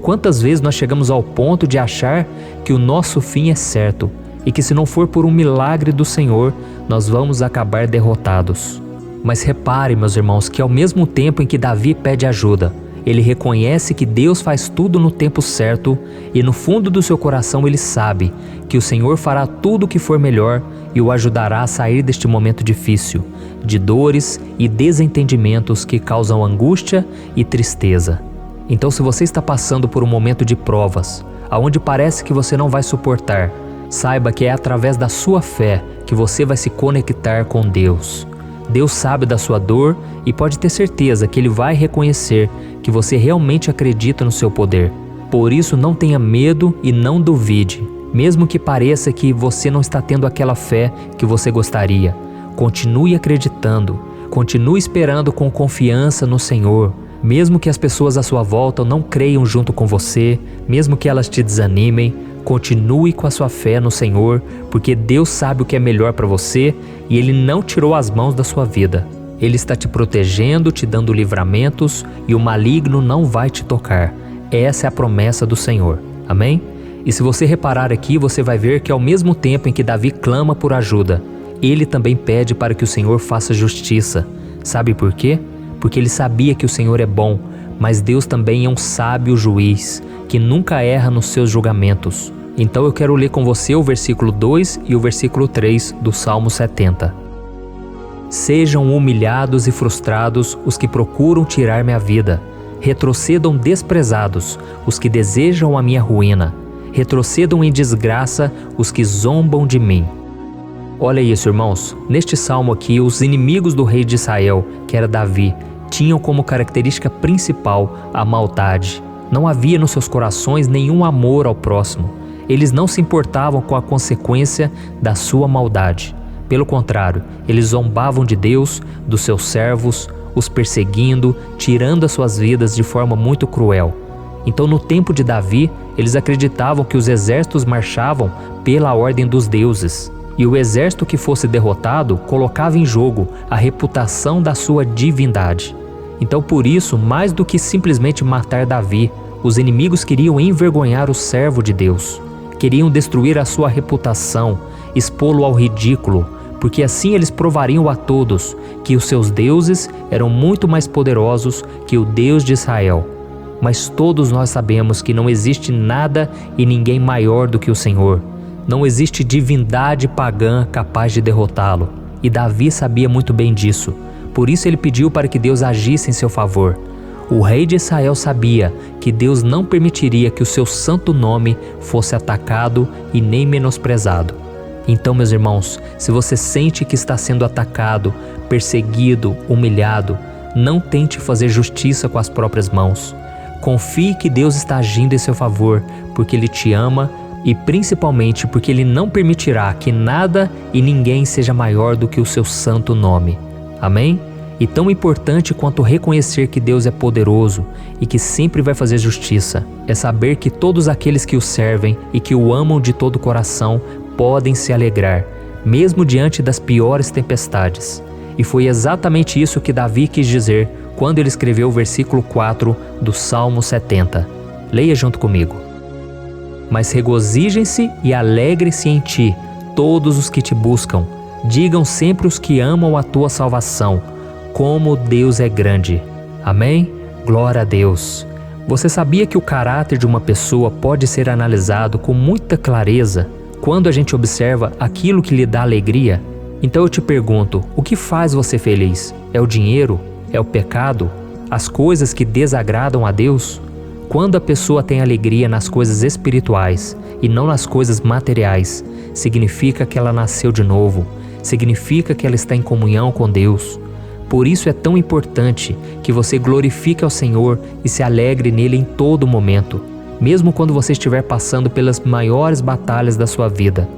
Quantas vezes nós chegamos ao ponto de achar que o nosso fim é certo e que se não for por um milagre do Senhor, nós vamos acabar derrotados? Mas repare, meus irmãos, que ao mesmo tempo em que Davi pede ajuda, ele reconhece que Deus faz tudo no tempo certo e no fundo do seu coração ele sabe que o Senhor fará tudo o que for melhor e o ajudará a sair deste momento difícil, de dores e desentendimentos que causam angústia e tristeza. Então, se você está passando por um momento de provas, aonde parece que você não vai suportar, saiba que é através da sua fé que você vai se conectar com Deus. Deus sabe da sua dor e pode ter certeza que Ele vai reconhecer que você realmente acredita no seu poder. Por isso, não tenha medo e não duvide, mesmo que pareça que você não está tendo aquela fé que você gostaria. Continue acreditando, continue esperando com confiança no Senhor. Mesmo que as pessoas à sua volta não creiam junto com você, mesmo que elas te desanimem, continue com a sua fé no Senhor, porque Deus sabe o que é melhor para você e Ele não tirou as mãos da sua vida. Ele está te protegendo, te dando livramentos e o maligno não vai te tocar. Essa é a promessa do Senhor. Amém? E se você reparar aqui, você vai ver que ao mesmo tempo em que Davi clama por ajuda, ele também pede para que o Senhor faça justiça. Sabe por quê? Porque ele sabia que o Senhor é bom, mas Deus também é um sábio juiz, que nunca erra nos seus julgamentos. Então eu quero ler com você o versículo 2 e o versículo 3 do Salmo 70. Sejam humilhados e frustrados os que procuram tirar minha vida. Retrocedam desprezados os que desejam a minha ruína. Retrocedam em desgraça os que zombam de mim. Olha isso, irmãos. Neste salmo aqui, os inimigos do rei de Israel, que era Davi, tinham como característica principal a maldade. Não havia nos seus corações nenhum amor ao próximo. Eles não se importavam com a consequência da sua maldade. Pelo contrário, eles zombavam de Deus, dos seus servos, os perseguindo, tirando as suas vidas de forma muito cruel. Então, no tempo de Davi, eles acreditavam que os exércitos marchavam pela ordem dos deuses. E o exército que fosse derrotado colocava em jogo a reputação da sua divindade. Então, por isso, mais do que simplesmente matar Davi, os inimigos queriam envergonhar o servo de Deus. Queriam destruir a sua reputação, expô-lo ao ridículo, porque assim eles provariam a todos que os seus deuses eram muito mais poderosos que o Deus de Israel. Mas todos nós sabemos que não existe nada e ninguém maior do que o Senhor. Não existe divindade pagã capaz de derrotá-lo. E Davi sabia muito bem disso. Por isso ele pediu para que Deus agisse em seu favor. O rei de Israel sabia que Deus não permitiria que o seu santo nome fosse atacado e nem menosprezado. Então, meus irmãos, se você sente que está sendo atacado, perseguido, humilhado, não tente fazer justiça com as próprias mãos. Confie que Deus está agindo em seu favor, porque Ele te ama e principalmente porque Ele não permitirá que nada e ninguém seja maior do que o seu santo nome. Amém? E tão importante quanto reconhecer que Deus é poderoso e que sempre vai fazer justiça, é saber que todos aqueles que o servem e que o amam de todo o coração podem se alegrar, mesmo diante das piores tempestades. E foi exatamente isso que Davi quis dizer quando ele escreveu o versículo 4 do Salmo 70. Leia junto comigo. Mas regozijem-se e alegrem-se em ti, todos os que te buscam. Digam sempre os que amam a tua salvação, como Deus é grande. Amém? Glória a Deus. Você sabia que o caráter de uma pessoa pode ser analisado com muita clareza quando a gente observa aquilo que lhe dá alegria? Então eu te pergunto, o que faz você feliz? É o dinheiro? É o pecado? As coisas que desagradam a Deus? Quando a pessoa tem alegria nas coisas espirituais e não nas coisas materiais, significa que ela nasceu de novo, significa que ela está em comunhão com Deus. Por isso é tão importante que você glorifique ao Senhor e se alegre nele em todo momento, mesmo quando você estiver passando pelas maiores batalhas da sua vida.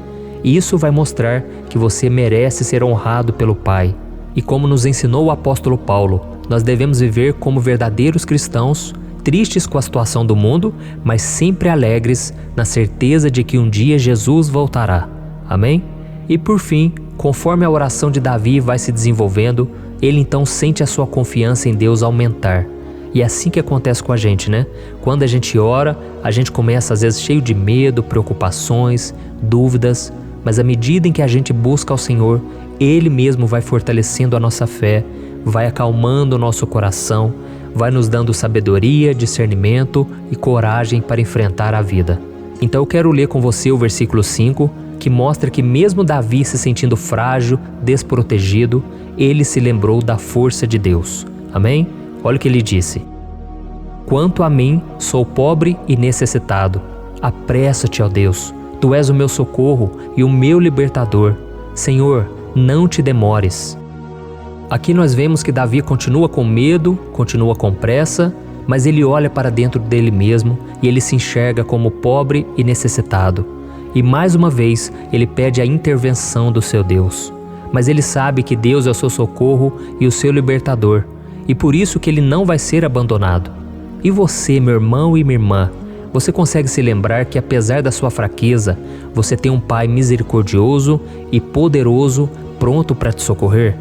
E isso vai mostrar que você merece ser honrado pelo Pai. E como nos ensinou o apóstolo Paulo, nós devemos viver como verdadeiros cristãos, tristes com a situação do mundo, mas sempre alegres na certeza de que um dia Jesus voltará. Amém? E por fim, conforme a oração de Davi vai se desenvolvendo, ele então sente a sua confiança em Deus aumentar. E é assim que acontece com a gente, né? Quando a gente ora, a gente começa às vezes cheio de medo, preocupações, dúvidas, mas à medida em que a gente busca ao Senhor, Ele mesmo vai fortalecendo a nossa fé, vai acalmando o nosso coração, vai nos dando sabedoria, discernimento e coragem para enfrentar a vida. Então eu quero ler com você o versículo 5, que mostra que mesmo Davi se sentindo frágil, desprotegido, ele se lembrou da força de Deus. Amém? Olha o que ele disse: quanto a mim, sou pobre e necessitado. Apressa-te, ó Deus, tu és o meu socorro e o meu libertador. Senhor, não te demores. Aqui nós vemos que Davi continua com medo, continua com pressa, mas ele olha para dentro dele mesmo e ele se enxerga como pobre e necessitado. E mais uma vez ele pede a intervenção do seu Deus. Mas ele sabe que Deus é o seu socorro e o seu libertador, e por isso que ele não vai ser abandonado. E você, meu irmão e minha irmã, você consegue se lembrar que apesar da sua fraqueza, você tem um Pai misericordioso e poderoso pronto para te socorrer?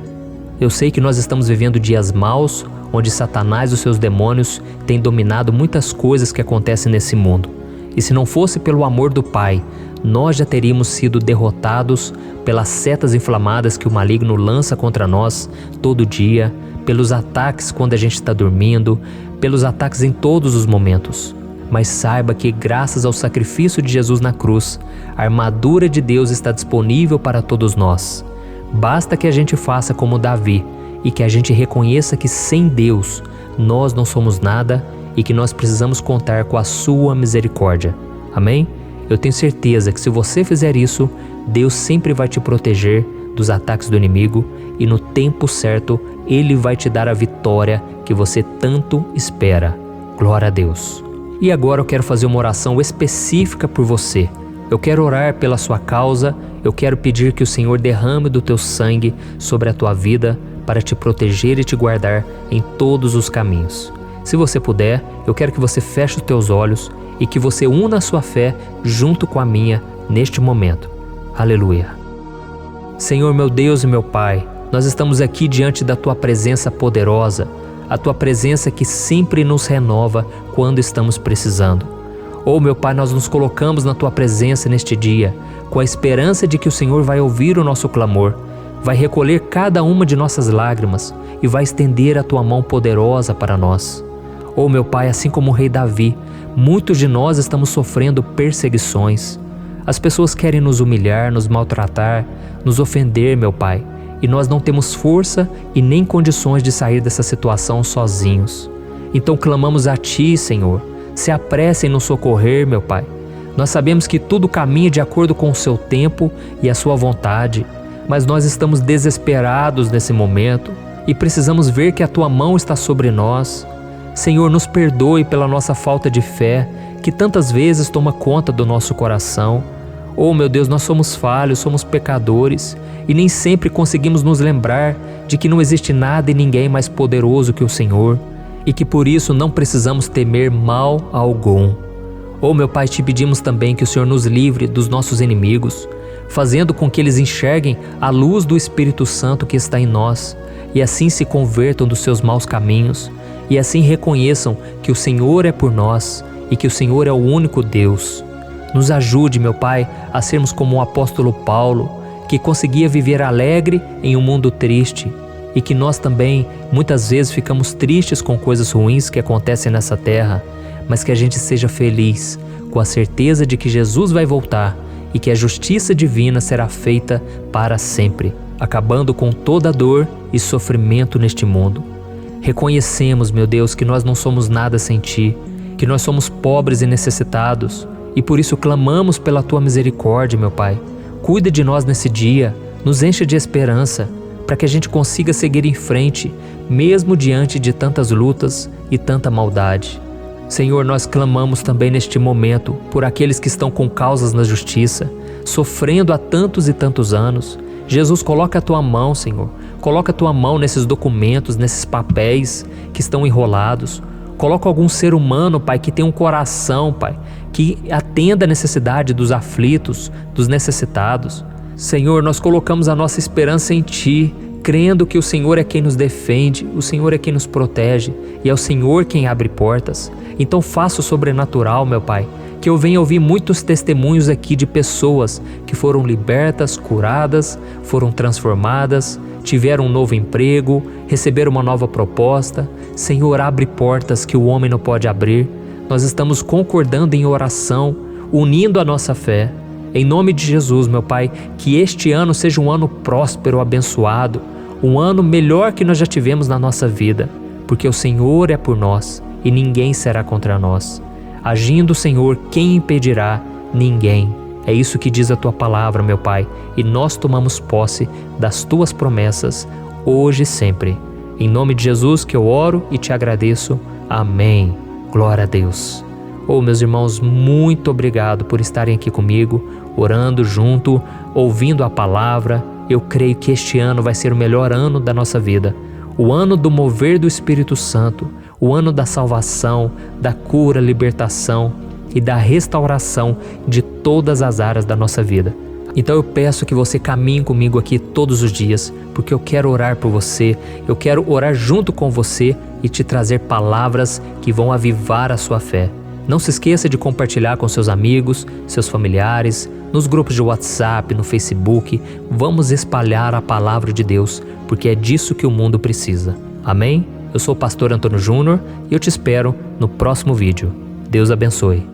Eu sei que nós estamos vivendo dias maus, onde Satanás e os seus demônios têm dominado muitas coisas que acontecem nesse mundo. E se não fosse pelo amor do Pai, nós já teríamos sido derrotados pelas setas inflamadas que o maligno lança contra nós todo dia, pelos ataques quando a gente está dormindo, pelos ataques em todos os momentos. Mas saiba que graças ao sacrifício de Jesus na cruz, a armadura de Deus está disponível para todos nós. Basta que a gente faça como Davi e que a gente reconheça que sem Deus nós não somos nada e que nós precisamos contar com a sua misericórdia. Amém? Eu tenho certeza que se você fizer isso, Deus sempre vai te proteger dos ataques do inimigo e no tempo certo Ele vai te dar a vitória que você tanto espera. Glória a Deus. E agora eu quero fazer uma oração específica por você. Eu quero orar pela sua causa, eu quero pedir que o Senhor derrame do teu sangue sobre a tua vida para te proteger e te guardar em todos os caminhos. Se você puder, eu quero que você feche os teus olhos e que você una a sua fé junto com a minha neste momento. Aleluia. Senhor, meu Deus e meu Pai, nós estamos aqui diante da Tua presença poderosa, a Tua presença que sempre nos renova quando estamos precisando. Oh, meu Pai, nós nos colocamos na Tua presença neste dia, com a esperança de que o Senhor vai ouvir o nosso clamor, vai recolher cada uma de nossas lágrimas e vai estender a Tua mão poderosa para nós. Oh, meu Pai, assim como o rei Davi, muitos de nós estamos sofrendo perseguições. As pessoas querem nos humilhar, nos maltratar, nos ofender, meu Pai, e nós não temos força e nem condições de sair dessa situação sozinhos. Então clamamos a Ti, Senhor, se apresse em nos socorrer, meu Pai. Nós sabemos que tudo caminha de acordo com o Seu tempo e a Sua vontade, mas nós estamos desesperados nesse momento e precisamos ver que a Tua mão está sobre nós. Senhor, nos perdoe pela nossa falta de fé, que tantas vezes toma conta do nosso coração. Oh, meu Deus, nós somos falhos, somos pecadores e nem sempre conseguimos nos lembrar de que não existe nada e ninguém mais poderoso que o Senhor e que por isso não precisamos temer mal algum. Oh, meu Pai, te pedimos também que o Senhor nos livre dos nossos inimigos, fazendo com que eles enxerguem a luz do Espírito Santo que está em nós e assim se convertam dos seus maus caminhos e assim reconheçam que o Senhor é por nós e que o Senhor é o único Deus. Nos ajude, meu Pai, a sermos como o apóstolo Paulo, que conseguia viver alegre em um mundo triste, e que nós também muitas vezes ficamos tristes com coisas ruins que acontecem nessa terra, mas que a gente seja feliz, com a certeza de que Jesus vai voltar e que a justiça divina será feita para sempre, acabando com toda dor e sofrimento neste mundo. Reconhecemos, meu Deus, que nós não somos nada sem Ti, que nós somos pobres e necessitados, e por isso clamamos pela Tua misericórdia, meu Pai. Cuida de nós nesse dia, nos encha de esperança, para que a gente consiga seguir em frente, mesmo diante de tantas lutas e tanta maldade. Senhor, nós clamamos também neste momento por aqueles que estão com causas na justiça, sofrendo há tantos e tantos anos. Jesus, coloca a Tua mão, Senhor. Coloca a Tua mão nesses documentos, nesses papéis que estão enrolados. Coloca algum ser humano, Pai, que tem um coração, Pai, que atenda a necessidade dos aflitos, dos necessitados. Senhor, nós colocamos a nossa esperança em Ti, crendo que o Senhor é quem nos defende, o Senhor é quem nos protege e é o Senhor quem abre portas. Então faça o sobrenatural, meu Pai, que eu venha ouvir muitos testemunhos aqui de pessoas que foram libertas, curadas, foram transformadas, tiveram um novo emprego, receberam uma nova proposta. Senhor, abre portas que o homem não pode abrir. Nós estamos concordando em oração, unindo a nossa fé. Em nome de Jesus, meu Pai, que este ano seja um ano próspero, abençoado, um ano melhor que nós já tivemos na nossa vida, porque o Senhor é por nós e ninguém será contra nós. Agindo o Senhor, quem impedirá? Ninguém. É isso que diz a Tua palavra, meu Pai, e nós tomamos posse das Tuas promessas, hoje e sempre. Em nome de Jesus que eu oro e te agradeço. Amém. Glória a Deus. Meus irmãos, muito obrigado por estarem aqui comigo, orando junto, ouvindo a palavra. Eu creio que este ano vai ser o melhor ano da nossa vida. O ano do mover do Espírito Santo, o ano da salvação, da cura, libertação e da restauração de todas as áreas da nossa vida. Então eu peço que você caminhe comigo aqui todos os dias, porque eu quero orar por você, eu quero orar junto com você e te trazer palavras que vão avivar a sua fé. Não se esqueça de compartilhar com seus amigos, seus familiares, nos grupos de WhatsApp, no Facebook. Vamos espalhar a palavra de Deus, porque é disso que o mundo precisa. Amém? Eu sou o pastor Antônio Júnior e eu te espero no próximo vídeo. Deus abençoe.